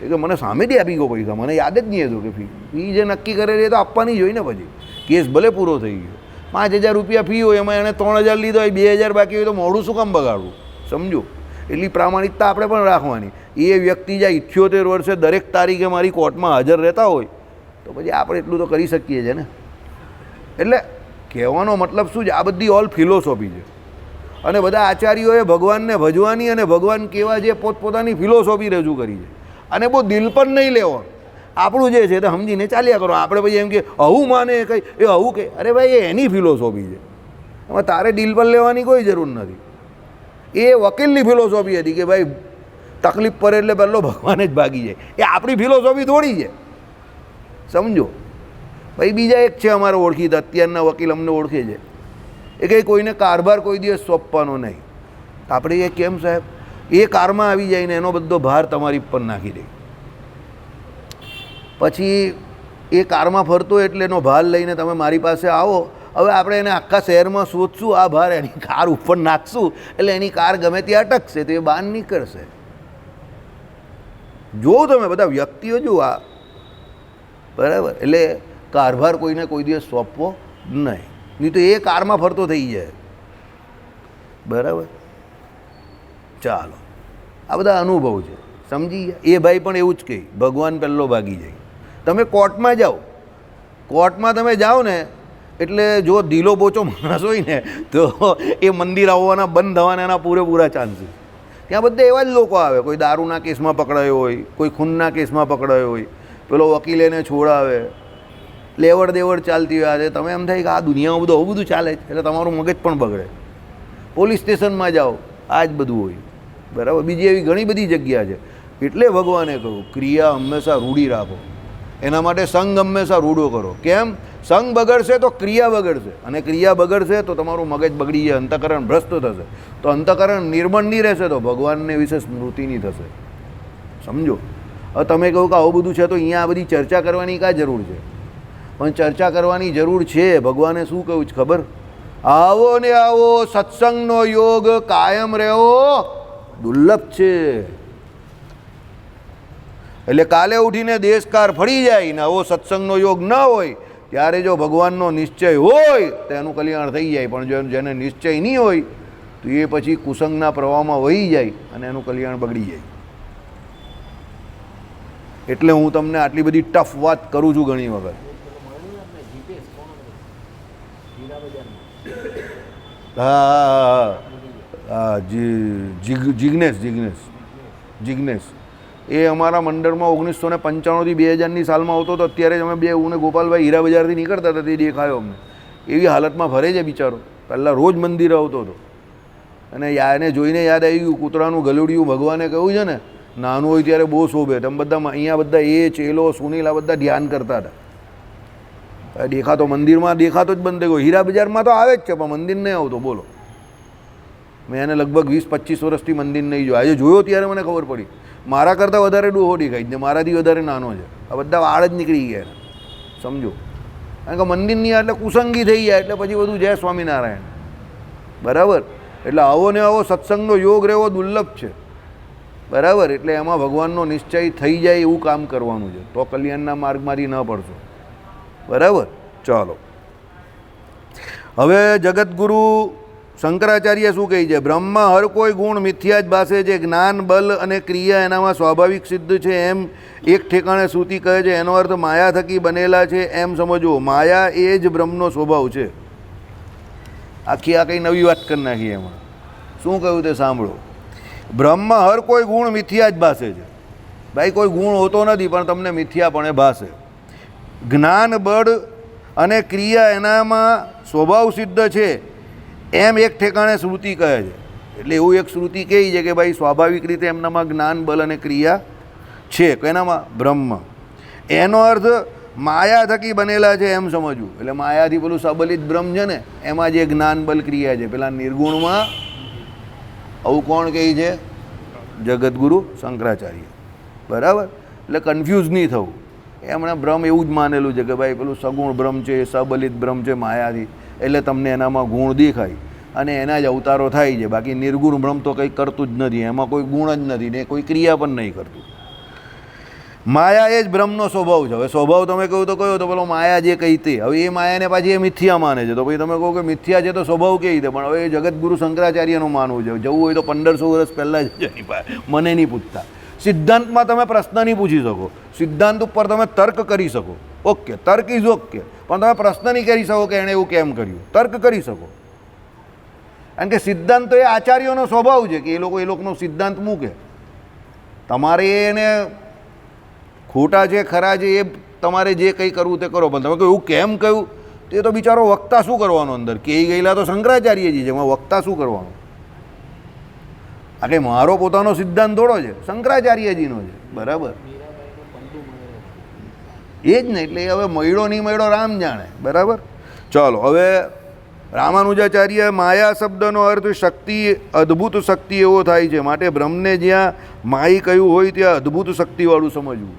એ કે મને સામેથી આપી ગયો પૈસા, મને યાદ જ નહીં હતું કે ફી જે નક્કી કરેલી એ તો આપવાની જ હોય ને. પછી કેસ ભલે પૂરો થઈ ગયો, 5,000 રૂપિયા ફી હોય એમાં એણે 3,000 લીધો હોય, 2,000 બાકી હોય તો મોડું શું કામ બગાડવું? સમજો, એટલી પ્રામાણિકતા આપણે પણ રાખવાની. એ વ્યક્તિ જ્યાં 78 વર્ષે દરેક તારીખે મારી કોર્ટમાં હાજર રહેતા હોય તો પછી આપણે એટલું તો કરી શકીએ છીએ ને. એટલે કહેવાનો મતલબ શું છે, આ બધી ઓલ ફિલોસોફી છે. અને બધા આચાર્યોએ ભગવાનને ભજવાની અને ભગવાન કેવા જે પોતપોતાની ફિલોસોફી રજૂ કરી છે. અને બહુ દિલ પર નહીં લેવાનું, આપણું જે છે તે સમજીને ચાલ્યા કરો. આપણે પછી એમ કે આવું માને કંઈ એ આવું કે, અરે ભાઈ એ એની ફિલોસોફી છે, એમાં તારે દિલ પર લેવાની કોઈ જરૂર નથી. એ વકીલની ફિલોસોફી હતી કે ભાઈ તકલીફ પડે એટલે પહેલો ભગવાન જ ભાગી જાય. એ આપણી ફિલોસોફી થોડી છે, સમજો. ભાઈ બીજા એક છે અમારે ઓળખીતા, અત્યારના વકીલ અમને ઓળખે છે. એ કંઈ કોઈને કારભાર કોઈ દિવસ સોંપવાનો નહીં. આપણે એ કેમ સાહેબ, એ કારમાં આવી જાય ને એનો બધો ભાર તમારી પર નાખી દે. પછી એ કારમાં ફરતો એટલે એનો ભાર લઈને તમે મારી પાસે આવો. હવે આપણે એને આખા શહેરમાં શોધશું, આ ભાર એની કાર ઉપર નાખશું એટલે એની કાર ગમે ત્યાં અટકશે તો એ બહાર નીકળશે. જોવો તમે બધા વ્યક્તિઓ જુઓ આ, બરાબર. એટલે કારભાર કોઈને કોઈ દિવસ સોંપવો નહીં તો એ કારમાં ફરતો થઈ જાય. બરાબર, ચાલો આ બધા અનુભવ છે, સમજી ગયા. એ ભાઈ પણ એવું જ કહે ભગવાન પહેલો ભાગી જાય. તમે કોર્ટમાં જાઓ, કોર્ટમાં તમે જાઓ ને એટલે જો ઢીલો બોચો માણસ હોય ને તો એ મંદિર આવવાના બંધ થવાના એના પૂરેપૂરા ચાન્સીસ. ત્યાં બધા એવા જ લોકો આવે, કોઈ દારૂના કેસમાં પકડાયો હોય, કોઈ ખૂનના કેસમાં પકડાયો હોય, પેલો વકીલ એને છોડાવે, લેવડ દેવડ ચાલતી હોય. તમે એમ થાય કે આ દુનિયામાં બધું આવું બધું ચાલે છે એટલે તમારું મગજ પણ બગડે. પોલીસ સ્ટેશનમાં જાઓ આ જ બધું હોય, બરાબર. બીજી એવી ઘણી બધી જગ્યા છે. એટલે ભગવાને કહ્યું ક્રિયા હંમેશા રૂઢી રાખો. એના માટે સંગ હંમેશા રૂઢો કરો. કેમ? સંગ બગડશે તો ક્રિયા બગડશે, અને ક્રિયા બગડશે તો તમારું મગજ બગડી જાય, અંતઃકરણ ભ્રષ્ટ થશે. તો અંતઃકરણ નિર્મળ નહીં રહેશે તો ભગવાનને વિશે સ્મૃતિ નહીં થશે. સમજો. હવે તમે કહો કે આવું બધું છે તો અહીંયા આ બધી ચર્ચા કરવાની કાં જરૂર છે? પણ ચર્ચા કરવાની જરૂર છે. ભગવાને શું કહ્યું છે ખબર? આવો ને આવો સત્સંગનો યોગ કાયમ રહેવો દુર્લભ છે. એટલે કાલે ઉઠીને દેશકાર ફળી જાય ને આવો સત્સંગનો યોગ ન હોય ત્યારે જો ભગવાનનો નિશ્ચય હોય તો એનું કલ્યાણ થઈ જાય. પણ જો જેને નિશ્ચય નહીં હોય તો એ પછી કુસંગના પ્રવાહમાં વહી જાય અને એનું કલ્યાણ બગડી જાય. એટલે હું તમને આટલી બધી ટફ વાત કરું છું ઘણી વખત. હા હા જિગ્નેશ એ અમારા મંડળમાં 1995થી 2000ની સાલમાં આવતો હતો. અત્યારે જ અમે બે હું ને ગોપાલભાઈ હીરા બજારથી નીકળતા હતા તે દેખાયો અમને. એવી હાલતમાં ફરે છે બિચારો. પહેલાં રોજ મંદિર આવતો હતો અને એને જોઈને યાદ આવી ગયું કૂતરાનું ગલુડિયું ભગવાને કહ્યું છે ને નાનું હોય ત્યારે બહુ શોભે. તમે બધા અહીંયા બધા એ ચેલો સુનિલ આ બધા ધ્યાન કરતા હતા. દેખાતો મંદિરમાં દેખાતો જ બંધ થઈ ગયો. હીરા બજારમાં તો આવે જ છે પણ મંદિર નહીં આવતો. બોલો, મેં એને લગભગ 20-25 વર્ષથી મંદિર નહીં જોયો. આજે જોયો ત્યારે મને ખબર પડી મારા કરતાં વધારે ડોહો દેખાય છે, મારાથી વધારે નાનો છે. આ બધા વાળ જ નીકળી ગયા. સમજો. કારણ કે મંદિર નહીં એટલે કુસંગી થઈ જાય એટલે પછી બધું જય સ્વામિનારાયણ. બરાબર. એટલે આવો ને આવો સત્સંગનો યોગ રહેવો દુર્લભ છે. બરાબર. એટલે એમાં ભગવાનનો નિશ્ચય થઈ જાય એવું કામ કરવાનું છે તો કલ્યાણના માર્ગમાંથી ન પડશો. બરાબર. ચાલો હવે જગતગુરુ શંકરાચાર્ય શું કહે છે? બ્રહ્મમાં હર કોઈ ગુણ મિથ્યા જ ભાસે છે. જ્ઞાન બલ અને ક્રિયા એનામાં સ્વાભાવિક સિદ્ધ છે એમ એક ઠેકાણે શ્રુતિ કહે છે. એનો અર્થ માયા થકી બનેલા છે એમ સમજવો. માયા એ જ બ્રહ્મનો સ્વભાવ છે. આખી આ કંઈ નવી વાત કરી નાખી. એમાં શું કહ્યું તે સાંભળો. બ્રહ્મમાં હર કોઈ ગુણ મિથ્યા જ ભાસે છે. ભાઈ કોઈ ગુણ હોતો નથી પણ તમને મિથ્યાપણે ભાસે. જ્ઞાન બળ અને ક્રિયા એનામાં સ્વભાવ સિદ્ધ છે એમ એક ઠેકાણે શ્રુતિ કહે છે. એટલે એવું એક શ્રુતિ કહે છે કે ભાઈ સ્વાભાવિક રીતે એમનામાં જ્ઞાન બલ અને ક્રિયા છે. એનામાં બ્રહ્મ. એનો અર્થ માયા થકી બનેલા છે એમ સમજવું. એટલે માયાથી પેલું સબલિત બ્રહ્મ છે ને એમાં જે જ્ઞાન બલ ક્રિયા છે. પેલા નિર્ગુણમાં આવું કોણ કહે છે? જગતગુરુ શંકરાચાર્ય. બરાબર. એટલે કન્ફ્યુઝ નહીં થવું. એમણે બ્રહ્મ એવું જ માનેલું છે કે ભાઈ પેલું સગુણ બ્રહ્મ છે, સબલિત બ્રહ્મ છે માયાથી, એટલે તમને એનામાં ગુણ દેખાય અને એના જ અવતારો થાય છે. બાકી નિર્ગુણ બ્રહ્મ તો કંઈ કરતું જ નથી. એમાં કોઈ ગુણ જ નથી ને કોઈ ક્રિયા પણ નહીં કરતું. માયા એ જ બ્રહ્મનો સ્વભાવ છે. હવે સ્વભાવ તમે કહો તો કયો? તો પેલો માયા જે કહી તે. હવે એ માયાને પાછી એ મિથ્યા માને છે. તો પછી તમે કહો કે મિથ્યા છે તો સ્વભાવ કેવી રીતે? પણ હવે એ જગતગુરુ શંકરાચાર્યનું માનવું છે. જવું હોય તો 1500 વર્ષ પહેલાં જ મને નહીં પૂછતા. સિદ્ધાંતમાં તમે પ્રશ્ન નહીં પૂછી શકો. સિદ્ધાંત ઉપર તમે તર્ક કરી શકો. ઓકે, તર્ક ઇઝ ઓકે. પણ તમે પ્રશ્ન નહીં કરી શકો કે એણે એવું કેમ કર્યું. તર્ક કરી શકો. કારણ કે સિદ્ધાંત તો એ આચાર્યોનો સ્વભાવ છે કે એ લોકોનો સિદ્ધાંત મૂકે. તમારે એને ખોટા છે ખરા છે એ તમારે જે કંઈ કરવું તે કરો. પણ તમે કહો એવું કેમ કહ્યું તે તો બિચારો વક્તા શું કરવાનો? અંદર કહી ગયેલા તો શંકરાચાર્યજી છે, એમાં વક્તા શું કરવાનું? આ કંઈ મારો પોતાનો સિદ્ધાંત થોડો છે, શંકરાચાર્યજીનો છે. બરાબર. એ જ ને. એટલે હવે મળ્યો નહીં મળ્યો રામ જાણે. બરાબર. ચાલો હવે રામાનુજાચાર્ય માયા શબ્દનો અર્થ શક્તિ, અદ્ભુત શક્તિ એવો થાય છે. માટે બ્રહ્મને જ્યાં માઈ કહ્યું હોય ત્યાં અદ્ભુત શક્તિવાળું સમજવું.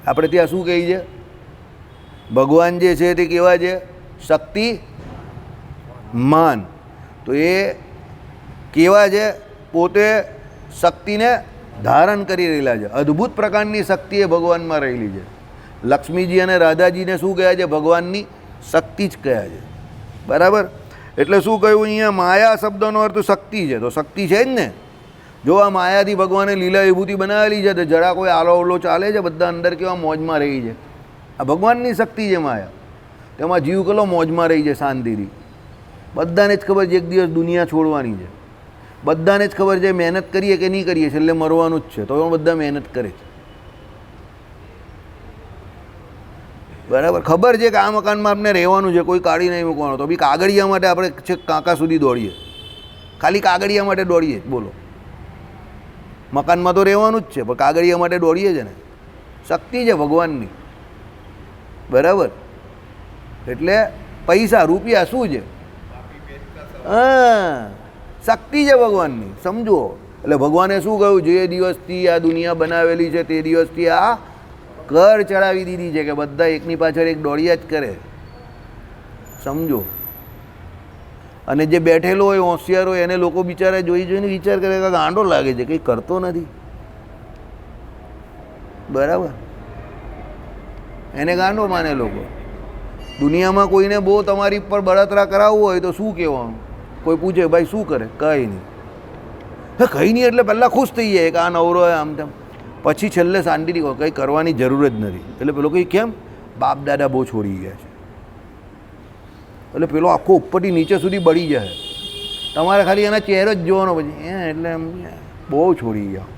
આપણે ત્યાં શું કહી છે? ભગવાન જે છે તે કેવા છે? શક્તિમાન. તો એ કેવા છે? પોતે શક્તિને ધારણ કરી રહેલા છે. અદ્ભુત પ્રકારની શક્તિ એ ભગવાનમાં રહેલી છે. લક્ષ્મીજી અને રાધાજીને શું કહ્યા છે? ભગવાનની શક્તિ જ કહ્યા છે. બરાબર. એટલે શું કહ્યું અહીંયા? માયા શબ્દનો અર્થ શક્તિ છે. તો શક્તિ છે જ ને. જો આ માયાથી ભગવાને લીલા વિભૂતિ બનાવેલી છે તો જરા કોઈ આલો અવલો ચાલે છે? બધા અંદર કેવા મોજમાં રહી છે. આ ભગવાનની શક્તિ છે માયા. તેમાં જીવ કેટલો મોજમાં રહી છે શાંતિથી. બધાને જ ખબર છે એક દિવસ દુનિયા છોડવાની છે. બધાને જ ખબર છે મહેનત કરીએ કે નહીં કરીએ છેલ્લે મરવાનું જ છે. તો બધા મહેનત કરે છે. બરાબર. ખબર છે કે આ મકાનમાં આપણે રહેવાનું છે, કોઈ કાઢી નહીં મૂકવાનો. તો બી કાગળિયા માટે આપણે છેક કાંકા સુધી દોડીએ. ખાલી કાગળિયા માટે દોડીએ. બોલો. મકાનમાં તો રહેવાનું જ છે, પણ કાગળિયા માટે દોડીએ છે ને. શક્તિ છે ભગવાનની, બરાબર. એટલે પૈસા રૂપિયા શું છે? હા, શક્તિ છે ભગવાનની, સમજો. એટલે ભગવાને શું કહ્યું? જે દિવસથી આ દુનિયા બનાવેલી છે તે દિવસથી આ કર ચડાવી દીધી છે કે બધા એકની પાછળ એક દોડ્યા જ કરે, સમજો. અને જે બેઠેલો હોય હોશિયાર હોય એને લોકો બિચારા જોઈ જોઈને વિચાર કરે કે ગાંડો લાગે છે, કંઈ કરતો નથી, બરાબર. એને ગાંડો માને લોકો. દુનિયામાં કોઈને બહુ તમારી પર બળતરા કરાવવું હોય તો શું કહેવાનું? કોઈ પૂછે ભાઈ શું કરે? કંઈ નહીં. કંઈ નહીં એટલે પહેલાં ખુશ થઈ જાય કે આ નવરો હોય આમ તેમ, પછી છેલ્લે શાંતિથી કહો કંઈ કરવાની જરૂર જ નથી. એટલે પેલો કંઈ કેમ? બાપ દાદા બહુ છોડી ગયા છે. એટલે પેલો આખો ઉપરથી નીચે સુધી બળી જાય. તમારે ખાલી એના ચહેરો જ જોવાનો, પછી એટલે એમ બહુ છોડી ગયા.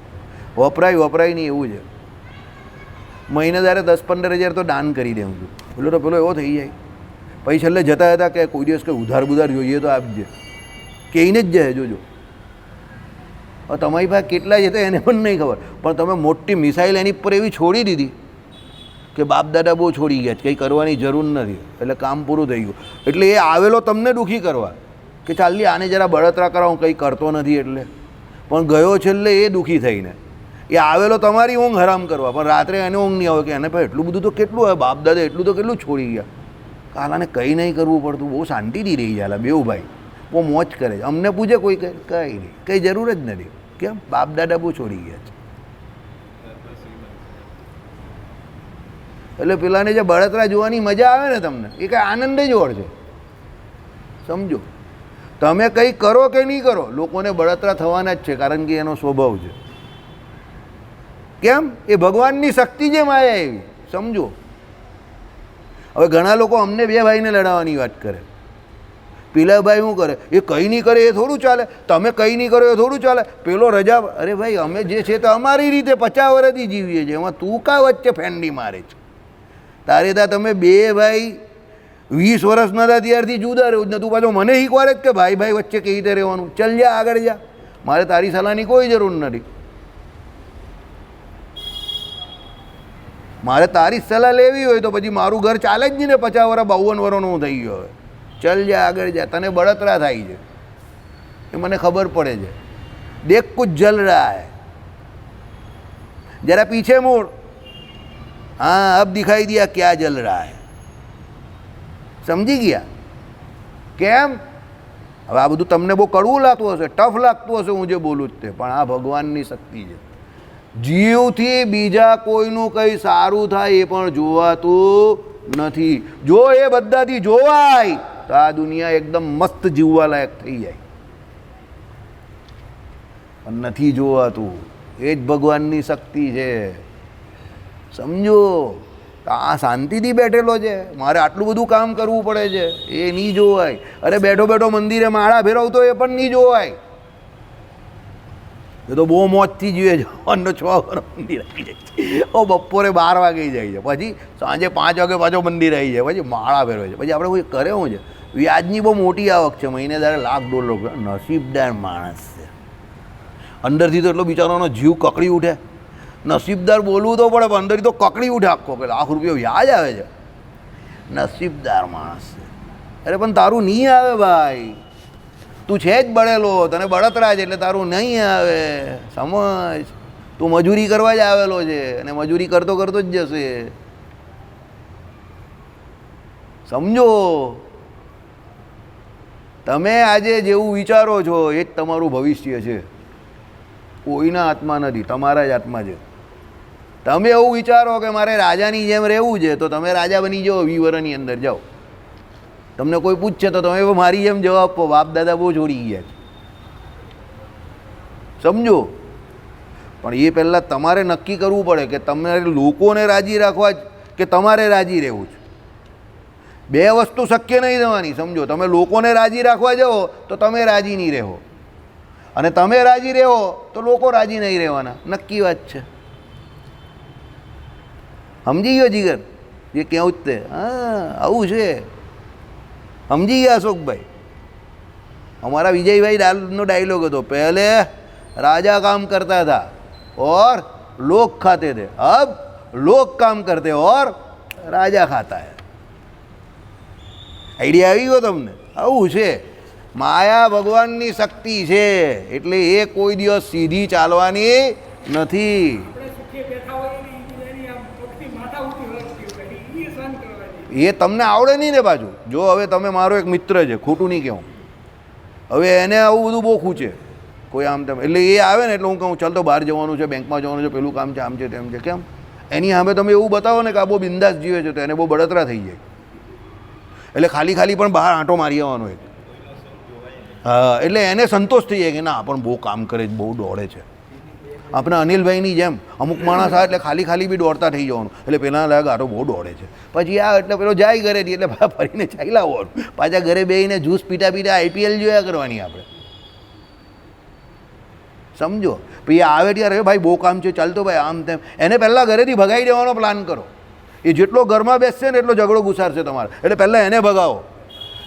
વપરાય નહીં એવું છે. મહિને ધારે 10-15 હજાર તો દાન કરી દઉં છું. પેલો તો પેલો એવો થઈ જાય. પછી છેલ્લે જતા હતા કે કોઈ દિવસ કંઈ ઉધાર બુધાર જોઈએ તો આપજે, કહીને જ જાય. જોજો તમારી પાસે કેટલા છે તો એને પણ નહીં ખબર, પણ તમે મોટી મિસાઇલ એની પર એવી છોડી દીધી કે બાપ દાદા બહુ છોડી ગયા છે, કંઈ કરવાની જરૂર નથી, એટલે કામ પૂરું થઈ ગયું. એટલે એ આવેલો તમને દુઃખી કરવા કે ચાલી આને જરા બળતરા કરાવું, કંઈ કરતો નથી એટલે, પણ ગયો છેલ્લે એ દુઃખી થઈને. એ આવેલો તમારી ઊંઘ હરામ કરવા, પણ રાત્રે એને ઊંઘ નહીં આવે કે એને ભાઈ એટલું બધું તો કેટલું હોય, બાપ દાદા એટલું તો કેટલું છોડી ગયા. કાલાને કંઈ નહીં કરવું પડતું, બહુ શાંતિથી રહી જાય બેઉ ભાઈ, બહુ મોજ કરે છે. અમને પૂછે કોઈ કંઈ નહીં, કંઈ જરૂર જ નથી. કેમ? બાપ દાદા બહુ છોડી ગયા છે. એટલે પેલાને જે બળતરા જોવાની મજા આવે ને તમને, એ કંઈ આનંદ જ ઓળ છે, સમજો. તમે કંઈ કરો કે નહીં કરો, લોકોને બળતરા થવાના જ છે, કારણ કે એનો સ્વભાવ છે. કેમ? એ ભગવાનની શક્તિ છે, માયા એવી, સમજો. હવે ઘણા લોકો અમને બે ભાઈને લડાવવાની વાત કરે. પેલા ભાઈ શું કરે? એ કંઈ નહીં કરે એ થોડું ચાલે, તમે કંઈ નહીં કરો એ થોડું ચાલે. પેલો રજા, અરે ભાઈ અમે જે છે તો અમારી રીતે 50 વર્ષથી જીવીએ છીએ, એમાં તું કા વચ્ચે ફેંડી મારે છે? તારે ત્યાં તમે બે ભાઈ 20 વર્ષના હતા ત્યારથી જુદા રહ્યું જ ને તું પાછો મને શીખવાડે જ કે ભાઈ ભાઈ વચ્ચે કેવી રીતે રહેવાનું. ચાલ જા આગળ જા, મારે તારી સલાહની કોઈ જરૂર નથી. મારે તારી સલાહ લેવી હોય તો પછી મારું ઘર ચાલે જ નહીં ને. 50 વર્ષ 52 વર્ષનો હું થઈ ગયો હવે. ચલ જા આગળ જા, તને બળતરા થાય છે એ મને ખબર પડે છે. દેખ કુછ જલ રહા હૈ, જરા પીછે મોડ. हाँ अब दिखाई दिया क्या जल रहा है, समझी ગયા? કેમ? હવે આ બધું તમને બહુ કડવું લાગતું હશે, ટફ લાગતું હશે હું જે બોલું જ તે, પણ આ ભગવાનની શક્તિ છે. જીવથી બીજા કોઈનું કંઈ સારું થાય એ પણ જોવાતું નથી. જો એ બધાથી જોવાય તો આ દુનિયા એકદમ મસ્ત જીવવા લાયક થઈ જાય, પણ નથી જોવાતું. એ જ ભગવાનની શક્તિ છે, સમજો. આ શાંતિથી બેઠેલો છે, મારે આટલું બધું કામ કરવું પડે છે, એ નહીં જોવાય. અરે બેઠો બેઠો મંદિરે માળા ફેરવતો એ પણ નહીં જોવાય. એ તો બહુ મોજથી જીવે છે. 6 વાગે મંદિર આવી જાય છે, બપોરે 12 વાગે જાય છે, પછી સાંજે 5 વાગે પાછો મંદિર આવી જાય, પછી માળા ફેરવે છે. પછી આપણે કોઈ કરે શું છે? વ્યાજની બહુ મોટી આવક છે, મહિને ધારે $1,00,000. નસીબદાર માણસ છે. અંદરથી તો એટલો બિચારાનો જીવ કકડી ઉઠે. નસીબદાર બોલવું તો પડે, પણ અંદરથી તો કકડી ઉઠે આખો કે ₹1,00,000 વ્યાજ આવે છે. નસીબદાર માણસ છે. અરે પણ તારું નહીં આવે ભાઈ, તું છે જ બળેલો, તને બળતરા છે એટલે તારું નહીં આવે. સમજ, તું મજૂરી કરવા જ આવેલો છે અને મજૂરી કરતો કરતો જ જશે, સમજો. તમે આજે જેવું વિચારો છો એ જ તમારું ભવિષ્ય છે. કોઈના હાથમાં નથી, તમારા જ હાથમાં છે. તમે એવું વિચારો કે મારે રાજાની જેમ રહેવું છે તો તમે રાજા બની જાઓ, 20 વર્ષની અંદર જાઓ. તમને કોઈ પૂછશે તો તમે મારી જેમ જવાબ આપો, બાપ દાદા બહુ છોડી ગયા છે, સમજો. પણ એ પહેલાં તમારે નક્કી કરવું પડે કે તમારે લોકોને રાજી રાખવા કે તમારે રાજી રહેવું છે. બે વસ્તુ શક્ય નહીં થવાની, સમજો. તમે લોકોને રાજી રાખવા જાઓ તો તમે રાજી નહીં રહો, અને તમે રાજી રહો તો લોકો રાજી નહીં રહેવાના. નક્કી વાત છે, સમજી ગયો જીગર? જે કેવું જ તે, હા આવું છે. સમજી ગયા અશોકભાઈ? અમારા વિજયભાઈ નો ડાયલોગ હતો, પહેલે રાજા કામ કરતા હતા और लोग खाते थे, अब लोग काम करते और राजा खाता है. આઈડિયા આવી ગયો તમને? આવું છે, માયા ભગવાનની શક્તિ છે, એટલે એ કોઈ દિવસ સીધી ચાલવાની નથી. એ તમને આવડે નહીં ને પાછું. જો હવે તમે મારો એક મિત્ર છે, ખોટું નહીં કહું, હવે એને આવું બધું બહુ ખૂચે કોઈ આમ તેમ, એટલે એ આવે ને એટલે હું કહું ચાલ તો બહાર જવાનું છે, બેંકમાં જવાનું છે, પેલું કામ છે, આમ છે તેમ છે. કેમ? એની સામે તમે એવું બતાવો ને કે આ બહુ બિંદાસ જીવે છે, તો એને બહુ બળતરા થઈ જાય. એટલે ખાલી ખાલી પણ બહાર આંટો મારી આવવાનો એક. હા, એટલે એને સંતોષ થઈ જાય કે ના પણ બહુ કામ કરે છે, બહુ દોડે છે. આપણે અનિલભાઈની જેમ અમુક માણસ આવે એટલે ખાલી ખાલી બી દોડતા થઈ જવાનું, એટલે પેલા લાગે આ તો બહુ દોડે છે, પછી આ એટલે પેલો જાય ઘરેથી એટલે ફરીને ચાલી લાવવાનું, પાછા ઘરે બેસીને જ્યુસ પીતા પીતા આઈપીએલ જોયા કરવાની આપણે. સમજો? પછી આવે ત્યારે ભાઈ બહુ કામ છે, ચાલતો ભાઈ આમ તેમ, એને પહેલાં ઘરેથી ભગાવી દેવાનો પ્લાન કરો. એ જેટલો ઘરમાં બેસશે ને એટલો ઝઘડો ગુસારશે તમારે, એટલે પહેલાં એને ભગાવો.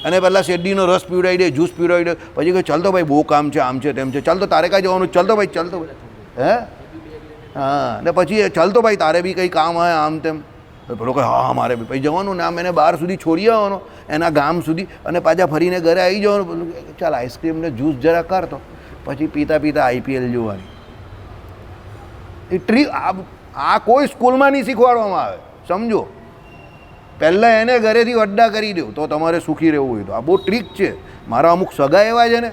અને પહેલાં શેરડીનો રસ પીવડાવી દે, જ્યુસ પીવડાવી દે, પછી કહે ચાલ તો ભાઈ બહુ કામ છે, આમ છે તેમ છે, ચાલ તો તારે કાંઈ જવાનું, ચાલ તો ભાઈ, ચાલ તો ભાઈ. હે હા, ને પછી ચાલ તો ભાઈ તારે બી કંઈ કામ હોય આમ તેમ, પેલો કહે હા મારે બી, પછી જવાનું ને આમ એને બહાર સુધી છોડી આવવાનો, એના ગામ સુધી, અને પાછા ફરીને ઘરે આવી જવાનું. ચાલ આઈસ્ક્રીમ ને જ્યુસ જરા કરતો, પછી પીતા પીતા આઈપીએલ જોવાની. એ ટ્રીક આ કોઈ સ્કૂલમાં નહીં શીખવાડવામાં આવે. સમજો? પહેલાં એને ઘરેથી વડ્ડા કરી દો તો તમારે સુખી રહેવું હોય તો. આ બહુ ટ્રીક છે. મારા અમુક સગા એવા છે ને,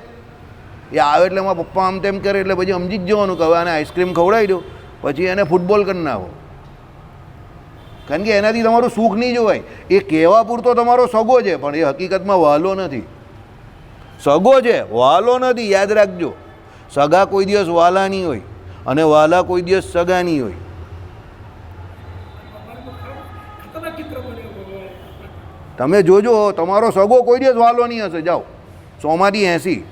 એ આવે એટલે મારા પપ્પા આમ તેમ કરે એટલે પછી સમજી જ જવાનું કે હવે આને આઈસ્ક્રીમ ખવડાવી દો, પછી એને ફૂટબોલ કરી નાખો. કારણ કે એનાથી તમારું સુખ નહીં જોવાય. એ કહેવા પૂરતો તમારો સગો છે, પણ એ હકીકતમાં વહાલો નથી. સગો છે, વહાલો નથી, યાદ રાખજો. સગા કોઈ દિવસ વહાલા નહીં હોય, અને વહાલા કોઈ દિવસ સગા નહીં હોય. તમે જોજો, તમારો સગો કોઈ દિવસ વહાલો નહીં હશે. જાઓ 100માંથી 80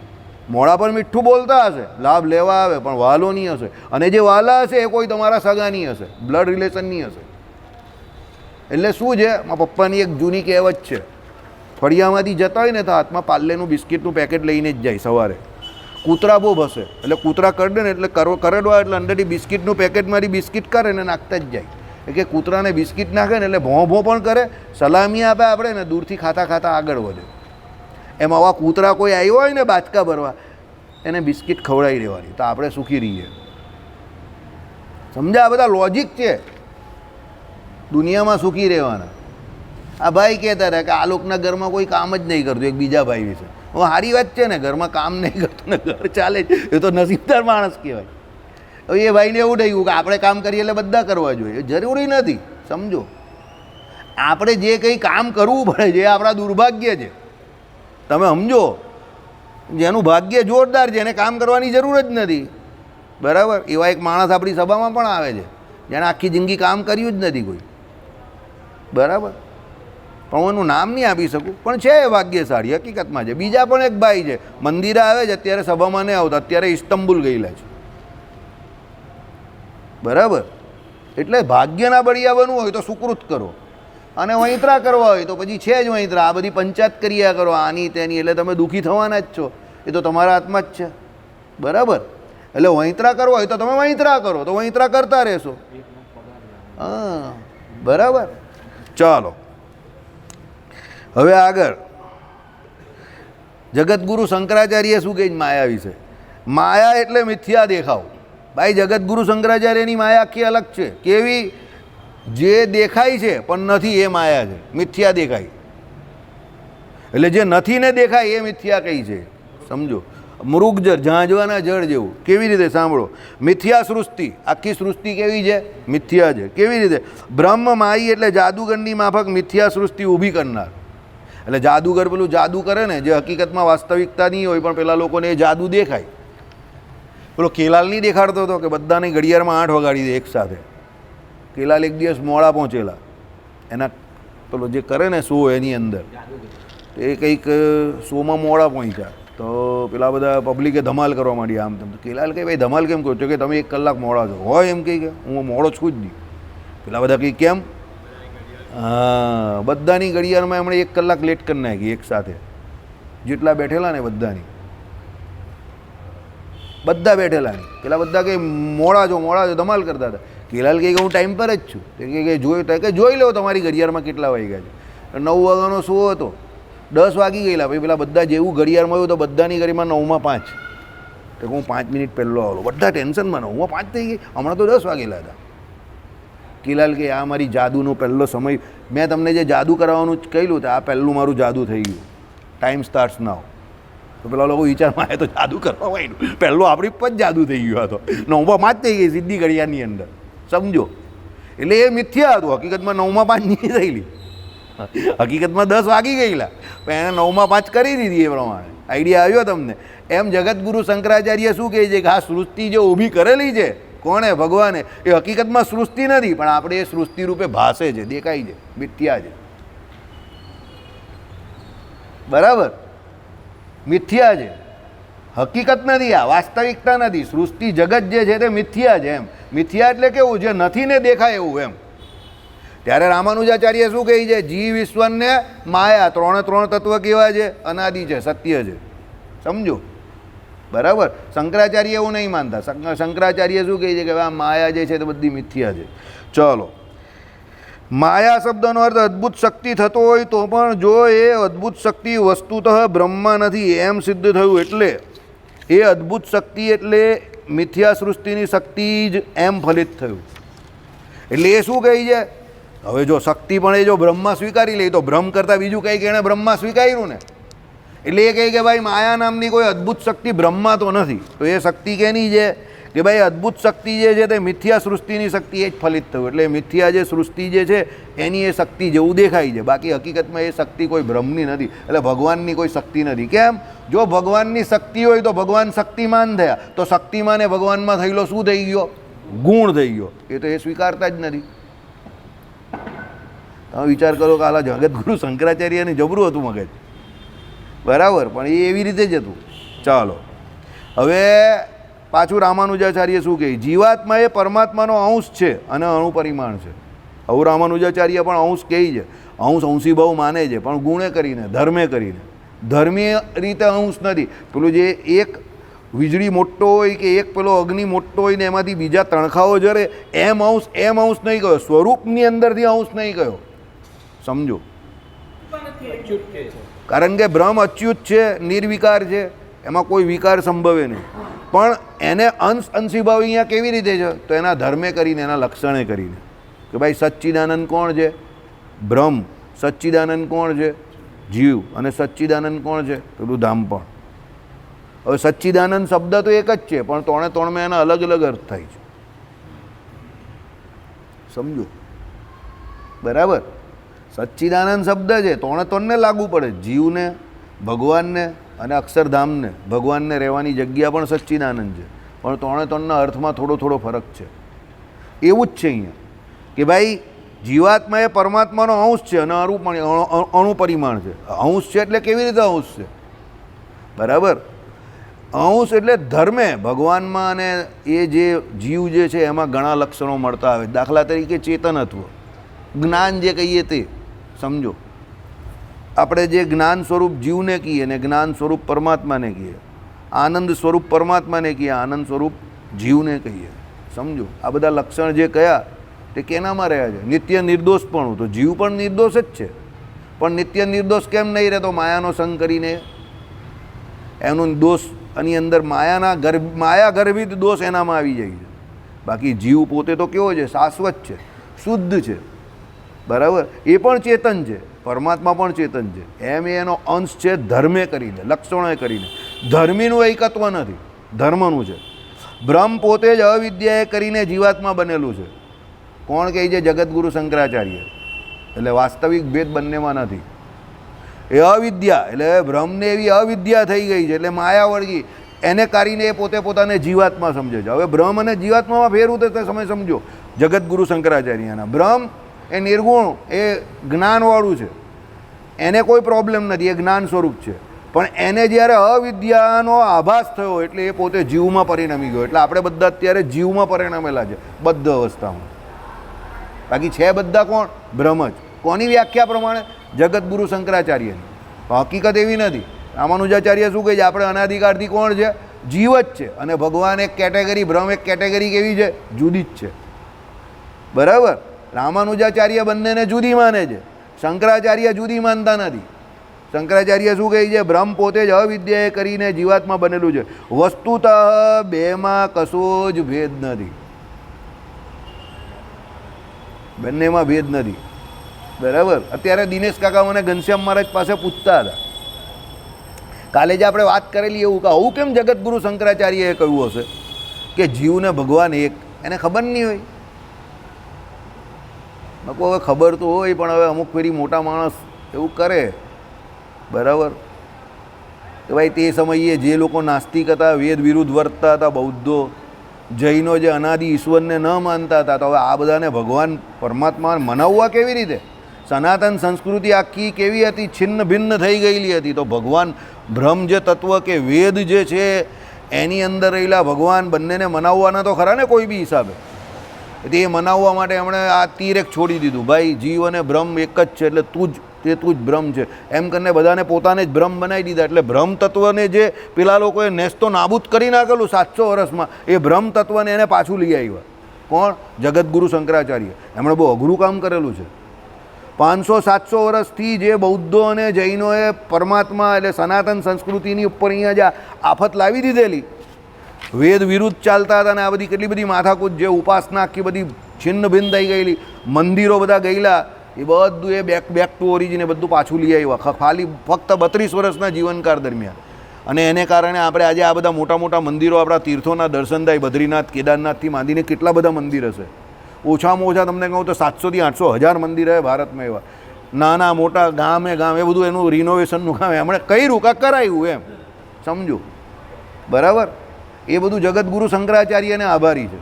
મોડા પર મીઠું બોલતા હશે, લાભ લેવા આવે, પણ વહાલો નહીં હશે. અને જે વહાલા હશે એ કોઈ તમારા સગા નહીં હશે, બ્લડ રિલેશન નહીં હશે. એટલે શું છે, મારા પપ્પાની એક જૂની કહેવત છે, ફળિયામાંથી જતા હોય ને તો હાથમાં પાર્લેનું બિસ્કિટનું પેકેટ લઈને જ જાય સવારે. કૂતરા બહુ ભસે, એટલે કૂતરા કરડે ને એટલે કરડવા, એટલે અંદરથી બિસ્કિટનું પેકેટમાંથી બિસ્કિટ કરે ને નાખતા જ જાય. કે કૂતરાને બિસ્કિટ નાખે ને એટલે ભોં ભોં પણ કરે, સલામી આપે આપણે ને, દૂરથી ખાતા ખાતા આગળ વધે. એમ આવા કૂતરા કોઈ આવ્યો હોય ને બાચકા ભરવા, એને બિસ્કિટ ખવડાવી દેવાની, તો આપણે સુખી રહીએ. સમજા? આ બધા લોજિક છે, દુનિયામાં સુખી રહેવાના. આ ભાઈ કહેતા હતા કે આ લોકોના ઘરમાં કોઈ કામ જ નહીં કરતું, એક બીજા ભાઈ વિશે. હવે સારી વાત છે ને, ઘરમાં કામ નહીં કરતું ને ઘર ચાલે, એ તો નસીબદાર માણસ કહેવાય. હવે એ ભાઈને એવું થયું કે આપણે કામ કરીએ એટલે બધા કરવા જોઈએ, જરૂરી નથી. સમજો? આપણે જે કંઈ કામ કરવું પડે છે એ આપણા દુર્ભાગ્ય છે. તમે સમજો? જેનું ભાગ્ય જોરદાર છે એને કામ કરવાની જરૂર જ નથી. બરાબર? એવા એક માણસ આપણી સભામાં પણ આવે છે જેણે આખી જિંદગી કામ કર્યું જ નથી કોઈ. બરાબર? પણ હું એનું નામ નહીં આપી શકું, પણ છે એ ભાગ્યશાળી, હકીકતમાં છે. બીજા પણ એક ભાઈ છે, મંદિરે આવે છે, અત્યારે સભામાં નહીં આવતા, અત્યારે ઇસ્તંબુલ ગયેલા છે. બરાબર? એટલે ભાગ્યના બળિયા બનવું હોય તો સુકૃત કરો, અને વૈતરા કરવા હોય તો પછી છે જ વૈતરા. આ બધી પંચાયત કર્યા કરો આની તેની, એટલે તમે દુઃખી થવાના જ છો. એ તો તમારા હાથમાં જ છે. બરાબર? એટલે વૈતરા કરવા હોય તો તમે વૈતરા કરો, તો વૈતરા કરતા રહેશો. હા, બરાબર. ચાલો હવે આગળ. જગતગુરુ શંકરાચાર્ય શું કહે છે માયા વિશે? માયા એટલે મિથ્યા દેખાવ. ભાઈ જગતગુરુ શંકરાચાર્યની માયા આખી અલગ છે. કેવી? જે દેખાય છે પણ નથી એ માયા છે, મિથ્યા દેખાય. એટલે જે નથી ને દેખાય એ મિથ્યા કઈ છે. સમજો? મૃગજળ, ઝાંઝવાના જળ જેવું. કેવી રીતે? સાંભળો. મિથ્યા સૃષ્ટિ, આખી સૃષ્ટિ કેવી છે? મિથ્યા છે. કેવી રીતે? બ્રહ્મ માઈ એટલે જાદુગરની માફક મિથ્યા સૃષ્ટિ ઊભી કરનાર. એટલે જાદુગર પેલું જાદુ કરે ને, જે હકીકતમાં વાસ્તવિકતા નહીં હોય, પણ પેલા લોકોને એ જાદુ દેખાય. પેલો કેલાલ નહીં દેખાડતો હતો કે બધાને ઘડિયાળમાં 8 વગાડી દે એકસાથે? કેલાલ એક દિવસ મોડા પહોંચેલા, એના પેલો જે કરે ને શો એની અંદર, એ કંઈક શોમાં મોડા પહોંચ્યા, તો પેલા બધા પબ્લિકે ધમાલ કરવા માંડી આમ તેમ. તો કેલાલ કહે ભાઈ ધમાલ કેમ કહો છો? કે તમે 1 કલાક મોડા છો. હોય એમ કહી કે હું મોડો છું જ નહીં. પેલા બધા કંઈ કેમ? હા, બધાની ઘડિયાળમાં એમણે 1 કલાક લેટ કરી નાખી એક સાથે, જેટલા બેઠેલા ને બધાની. બધા બેઠેલા નહીં. પેલા બધા કંઈ મોડા છો ધમાલ કરતા હતા. કેલાલ કહે કે હું ટાઈમ પર જ છું. તે કે જોઈ કે જોઈ લો તમારી ઘડિયાળમાં કેટલા વાગ્યા છે. 9 વાગ્યાનો શો હતો, 10 વાગી ગયેલા. પછી પેલા બધા જેવું ઘડિયાળમાં આવ્યું તો બધાની ઘડીમાં 9:05. તો હું 5 મિનિટ પહેલો આવેલો. બધા ટેન્શનમાં 9:05 થઈ ગઈ, હમણાં તો 10 વાગેલા હતા. કેલાલ કે આ મારી જાદુનો પહેલો સમય, મેં તમને જે જાદુ કરાવવાનું કહ્યું આ પહેલું મારું જાદુ થઈ ગયું. ટાઈમ સ્ટાર્ટ્સ નાઉ. તો પેલા લોકો વિચારમાં આવે તો જાદુ કરવા માંડ્યું. પહેલો આપણી પર જાદુ થઈ ગયો હતો. 9:05 થઈ ગઈ સીધી ઘડિયાળની અંદર, સમજો. એટલે એ મિથ્યા હતું. હકીકતમાં 9:05 નહીં થયેલી, હકીકતમાં 10 વાગી ગયેલા. પણ એને 9:05 કરી દીધી. એ પ્રમાણે આઈડિયા આવ્યો તમને. એમ જગતગુરુ શંકરાચાર્ય શું કહે છે કે આ સૃષ્ટિ જે ઊભી કરેલી છે કોણે? ભગવાને. એ હકીકતમાં સૃષ્ટિ નથી, પણ આપણે એ સૃષ્ટિ રૂપે ભાસે છે, દેખાય છે, મિથ્યા છે. બરાબર? મિથ્યા છે, હકીકત નથી. આ વાસ્તવિકતા નથી. સૃષ્ટિ જગત જે છે તે મિથ્યા છે. એમ મિથ્યા એટલે કેવું? જે નથી ને દેખાય એવું. એમ ત્યારે રામાનુજાચાર્ય શું કહે છે? જીવ, ઈશ્વર ને માયા, ત્રણે ત્રણ તત્વ કેવા છે? અનાદિ છે, સત્ય છે. સમજો? બરાબર? શંકરાચાર્ય એવું નહીં માનતા. શંકરાચાર્ય શું કહે છે કે આ માયા જે છે તે બધી મિથ્યા છે. ચલો, માયા શબ્દનો અર્થ અદ્ભુત શક્તિ થતો હોય તો પણ જો એ અદ્ભુત શક્તિ વસ્તુતઃ બ્રહ્મા નથી એમ સિદ્ધ થયું, એટલે એ અદ્ભુત શક્તિ એટલે મિથ્યા સૃષ્ટિની શક્તિ જ એમ ફલિત થયું. એટલે એ શું કહે છે? હવે જો શક્તિ પણ એ જો બ્રહ્મા સ્વીકારી લે તો બ્રહ્મ કરતાં બીજું કંઈક એણે બ્રહ્મા સ્વીકાર્યું ને. એટલે એ કહે કે ભાઈ માયા નામની કોઈ અદ્ભુત શક્તિ બ્રહ્મા તો નથી. તો એ શક્તિ કેની છે? કે ભાઈ અદ્ભુત શક્તિ જે છે તે મિથ્યા સૃષ્ટિની શક્તિ એ જ ફલિત થયું. એટલે મિથ્યા જે સૃષ્ટિ જે છે એની એ શક્તિ જેવું દેખાય છે. બાકી હકીકતમાં એ શક્તિ કોઈ બ્રહ્મની નથી. એટલે ભગવાનની કોઈ શક્તિ નથી. કેમ? જો ભગવાનની શક્તિ હોય તો ભગવાન શક્તિમાન થયા. તો શક્તિમાન એ ભગવાનમાં થયેલો શું થઈ ગયો? ગુણ થઈ ગયો. એ તો એ સ્વીકારતા જ નથી. તમે વિચાર કરો કે આલા જગતગુરુ શંકરાચાર્યને જબરું હતું મગજ. બરાબર? પણ એ એવી રીતે જ હતું. ચાલો, હવે પાછું રામાનુજાચાર્ય શું કહે? જીવાત્મા એ પરમાત્માનો અંશ છે અને અણુપરિમાણ છે. હવે રામાનુજાચાર્ય પણ અંશ કહે છે. અંશ અંશીભાવ માને છે, પણ ગુણે કરીને, ધર્મે કરીને. ધર્મીય રીતે અંશ નથી. પેલું જે એક વીજળી મોટો હોય કે એક પેલો અગ્નિ મોટો હોય ને એમાંથી બીજા તણખાઓ જરે, એમ અંશ નહીં કહ્યો. સ્વરૂપની અંદરથી અંશ નહીં કહ્યો. સમજો? કારણ કે બ્રહ્મ અચ્યુત છે, નિર્વિકાર છે, એમાં કોઈ વિકાર સંભવે નહીં. પણ એને અંશીભાવ અહીંયા કેવી રીતે છે? તો એના ધર્મે કરીને, એના લક્ષણે કરીને કે ભાઈ સચ્ચિદાનંદ કોણ છે? બ્રહ્મ. સચ્ચિદાનંદ કોણ છે? જીવ. અને સચ્ચિદાનંદ કોણ છે? પેલું ધામ. પણ હવે સચ્ચિદાનંદ શબ્દ તો એક જ છે, પણ ત્રણમાં એના અલગ અલગ અર્થ થાય છે. સમજો? બરાબર? સચ્ચિદાનંદ શબ્દ છે ત્રણને લાગુ પડે. જીવને, ભગવાનને અને અક્ષરધામને, ભગવાનને રહેવાની જગ્યા પણ સચ્ચિદાનંદ છે. પણ ત્રણના અર્થમાં થોડો ફરક છે. એવું જ છે અહીંયા કે ભાઈ જીવાત્મા એ પરમાત્માનો અંશ છે અને અણુપરિમાણ છે. અંશ છે એટલે કેવી રીતે અંશ છે? બરાબર? અંશ એટલે ધર્મે ભગવાનમાં, અને એ જે જીવ જે છે એમાં ઘણા લક્ષણો મળતા આવે. દાખલા તરીકે ચેતનત્વ, જ્ઞાન જે કહીએ તે. સમજો? આપણે જે જ્ઞાન સ્વરૂપ જીવને કહીએ ને જ્ઞાન સ્વરૂપ પરમાત્માને કહીએ, આનંદ સ્વરૂપ પરમાત્માને કહીએ, આનંદ સ્વરૂપ જીવને કહીએ. સમજો? આ બધા લક્ષણ જે કયા તે કેનામાં રહ્યા છે? નિત્ય નિર્દોષપણું. તો જીવ પણ નિર્દોષ જ છે, પણ નિત્ય નિર્દોષ કેમ નહીં રહેતો? માયાનો સંગ કરીને એનો દોષ એની અંદર માયા ગર્ભિત દોષ એનામાં આવી જાય છે. બાકી જીવ પોતે તો કેવો છે? શાશ્વત છે, શુદ્ધ છે. બરાબર? એ પણ ચેતન છે, પરમાત્મા પણ ચેતન છે. એમ એનો અંશ છે ધર્મે કરીને, લક્ષણોએ કરીને. ધર્મીનું એકત્વ નથી, ધર્મનું છે. બ્રહ્મ પોતે જ અવિદ્યાએ કરીને જીવાત્મા બનેલું છે. કોણ કહે છે? જગતગુરુ શંકરાચાર્ય. એટલે વાસ્તવિક ભેદ બંનેમાં નથી. એ અવિદ્યા એટલે બ્રહ્મને એવી અવિદ્યા થઈ ગઈ છે, એટલે માયા વળગી એને કાઢીને એ પોતે પોતાને જીવાત્મા સમજે છે. હવે બ્રહ્મ અને જીવાત્મામાં ફેરવું તો તમે સમજો. જગતગુરુ શંકરાચાર્યના બ્રહ્મ એ નિર્ગુણ, એ જ્ઞાનવાળું છે, એને કોઈ પ્રોબ્લેમ નથી, એ જ્ઞાન સ્વરૂપ છે. પણ એને જ્યારે અવિદ્યાનો આભાસ થયો એટલે એ પોતે જીવમાં પરિણમી ગયો. એટલે આપણે બધા અત્યારે જીવમાં પરિણમેલા છે બદ્ધ અવસ્થામાં. બાકી છે બધા કોણ? બ્રહ્મ જ. કોની વ્યાખ્યા પ્રમાણે? જગતગુરુ શંકરાચાર્યની. હકીકત એવી નથી. રામાનુજાચાર્ય શું કહે છે? આપણે અનાધિકારથી કોણ છે? જીવ જ છે, અને ભગવાન એક કેટેગરી, બ્રહ્મ એક કેટેગરી કેવી છે? જુદી જ છે. બરાબર. રામાનુજાચાર્ય બંનેને જુદી માને છે, શંકરાચાર્ય જુદી માનતા નથી. શંકરાચાર્ય શું કહે છે? બ્રહ્મ પોતે જ અવિદ્યાએ કરીને જીવાત્મા બનેલું છે. વસ્તુતઃ બેમાં કશો જ ભેદ નથી, બંનેમાં ભેદ નથી. બરાબર. અત્યારે દિનેશ કાકા મને ઘનશ્યામ મહારાજ પાસે પૂછતા હતા, કાલે જે આપણે વાત કરેલી એવું કે આવું કેમ જગતગુરુ શંકરાચાર્યએ કહ્યું હશે કે જીવને ભગવાન એક? એને ખબર નહીં હોય. લોકો હવે ખબર તો હોય, પણ હવે અમુક ફેરી મોટા માણસ એવું કરે. બરાબર. કે ભાઈ તે સમયે જે લોકો નાસ્તિક હતા, વેદ વિરુદ્ધ વર્તતા હતા, બૌદ્ધો, જૈનો જે અનાદિ ઈશ્વરને ન માનતા હતા, તો હવે આ બધાને ભગવાન પરમાત્મા મનાવવા કેવી રીતે? સનાતન સંસ્કૃતિ આખી કેવી હતી? છિન્ન ભિન્ન થઈ ગયેલી હતી. તો ભગવાન બ્રહ્મ જે તત્વ કે વેદ જે છે એની અંદર રહેલા ભગવાન બંનેને મનાવવાના તો ખરા ને કોઈ બી હિસાબે. તે મનાવવા માટે એમણે આ તીર એક છોડી દીધું, ભાઈ જીવ અને બ્રહ્મ એક જ છે, એટલે તું જ બ્રહ્મ છે એમ કરીને બધાને પોતાને જ બ્રહ્મ બનાવી દીધા. એટલે બ્રહ્મ તત્વને જે પેલા લોકોએ નેસ્તો નાબૂદ કરી નાખેલું 700 વર્ષમાં, એ બ્રહ્મ તત્વને એને પાછું લઈ આવ્યા. કોણ? જગતગુરુ શંકરાચાર્ય. એમણે બહુ અઘરું કામ કરેલું છે. 500-700 વર્ષથી જે બૌદ્ધો અને જૈનોએ પરમાત્મા એટલે સનાતન સંસ્કૃતિની ઉપર અહીંયા જ આફત લાવી દીધેલી, વેદ વિરુદ્ધ ચાલતા હતા, અને આ બધી કેટલી બધી માથાકૂટ, જે ઉપાસના આખી બધી છિન્ન ભિન્ન થઈ ગયેલી, મંદિરો બધા ગયેલા, એ બધું એ બેક ટુ ઓરિજિન એ બધું પાછું લઈ આવ્યા, ખાલી ફક્ત 32 વર્ષના જીવનકાળ દરમિયાન. અને એને કારણે આપણે આજે આ બધા મોટા મોટા મંદિરો, આપણા તીર્થોના દર્શન થાય, બદ્રીનાથ, કેદારનાથથી માંડીને કેટલા બધા મંદિર હશે. ઓછામાં ઓછા તમને કહું તો 700 થી 800 હજાર મંદિર હે ભારતમાં એવા, નાના મોટા ગામે ગામ, એ બધું એનું રિનોવેશનનું કામ એમણે કર્યું કાં કરાયું એમ સમજો. બરાબર. એ બધું જગતગુરુ શંકરાચાર્યને આભારી છે.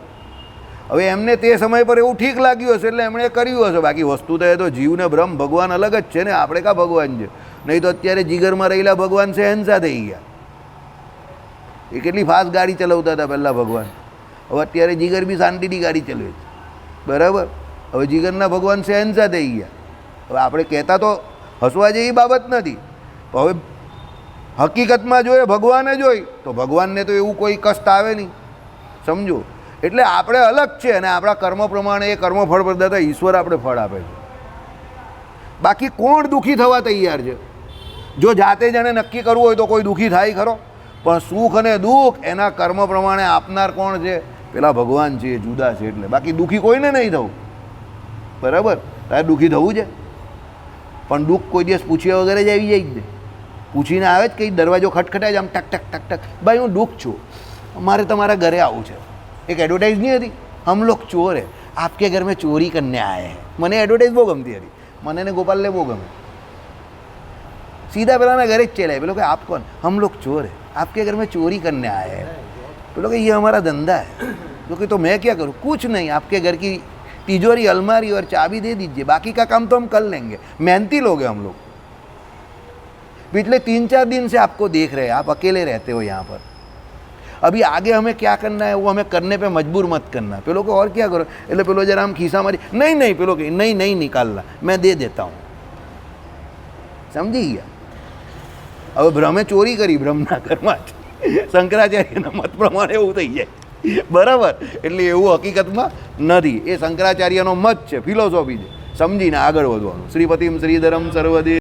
હવે એમને તે સમય પર એવું ઠીક લાગ્યું હશે એટલે એમણે કર્યું હશે. બાકી વસ્તુ તો એ તો જીવને બ્રહ્મ ભગવાન અલગ જ છે ને, આપણે કાં ભગવાન છે? નહીં તો અત્યારે જીગરમાં રહેલા ભગવાન શહેનશાહ થઈ ગયા. એ કેટલી ફાસ્ટ ગાડી ચલાવતા હતા પહેલાં ભગવાન, હવે અત્યારે જીગર બી શાંતિથી ગાડી ચલાવે છે. બરાબર. હવે જીગરના ભગવાન શહેનશાહ થઈ ગયા. હવે આપણે કહેતા તો હસવા જેવી બાબત નથી, હવે હકીકતમાં જોઈએ, ભગવાને જોઈ તો ભગવાનને તો એવું કોઈ કષ્ટ આવે નહીં, સમજો. એટલે આપણે અલગ છે, અને આપણા કર્મ પ્રમાણે એ કર્મફળ પ્રદાતા ઈશ્વર આપણે ફળ આપે છે. બાકી કોણ દુઃખી થવા તૈયાર છે? જો જાતે જાણે નક્કી કરવું હોય તો કોઈ દુઃખી થાય ખરો? પણ સુખ અને દુઃખ એના કર્મ પ્રમાણે આપનાર કોણ છે? પેલા ભગવાન છે, એ જુદા છે. એટલે બાકી દુઃખી કોઈને નહીં થવું. બરાબર. તારે દુઃખી થવું છે, પણ દુઃખ કોઈ દિવસ પૂછ્યા વગર જ આવી જાય જ ને. પૂછીને આવે જ કંઈ દરવાજો ખટખટાય જ આમ ટક ટક ટક ટક, ભાઈ હું દુઃખ છું, મારે તમારા ઘરે આવું છે. એક એડવર્ટાઇઝ નહીં હતી, હમ લોગ ચોર હે, આપકે ઘર મેં ચોરી કરને આए हैं. મને એડવર્ટાઇઝ બહુ ગમતી હતી, મને ને ગોપાલને બહુ ગમે. સીધા પેલાના ઘરે જ ચલાય. પેલો કે આપ કોણ? હમ લોગ ચોર હે, आपके घर में चोरी करने आए हैं. तो लोग ये हमारा धंधा है. तो मैं क्या करूँ? कुछ नहीं, आपके घर की तिजोरी, अलमारी और चाबी दे दीजिए, बाकी का काम तो हम कर लेंगे. मेहनती लोग हैं हम लोग. पिछले 3-4 दिन से आपको देख रहे हैं, आप अकेले रहते हो यहाँ पर. अभी आगे हमें क्या करना है वो हमें करने पे मजबूर मत करना. पेलो को और क्या करो? એટલે પેલો જરા આમ ખિસ્સા મારી, નહીં નહીં, પેલો કે નહીં નહીં નિકાલના, मैं दे देता हूँ. સમજી ગયા? હવે બ્રહ્મે ચોરી કરી બ્રહ્મના ઘરમાં, શંકરાચાર્યના મત પ્રમાણે એવું થઈ જાય. બરાબર. એટલે એવું હકીકતમાં નથી. એ શંકરાચાર્યનો મત છે, ફિલોસોફી છે. સમજીને આગળ વધવાનું. શ્રીપતિમ શ્રીધરમ સર્વદે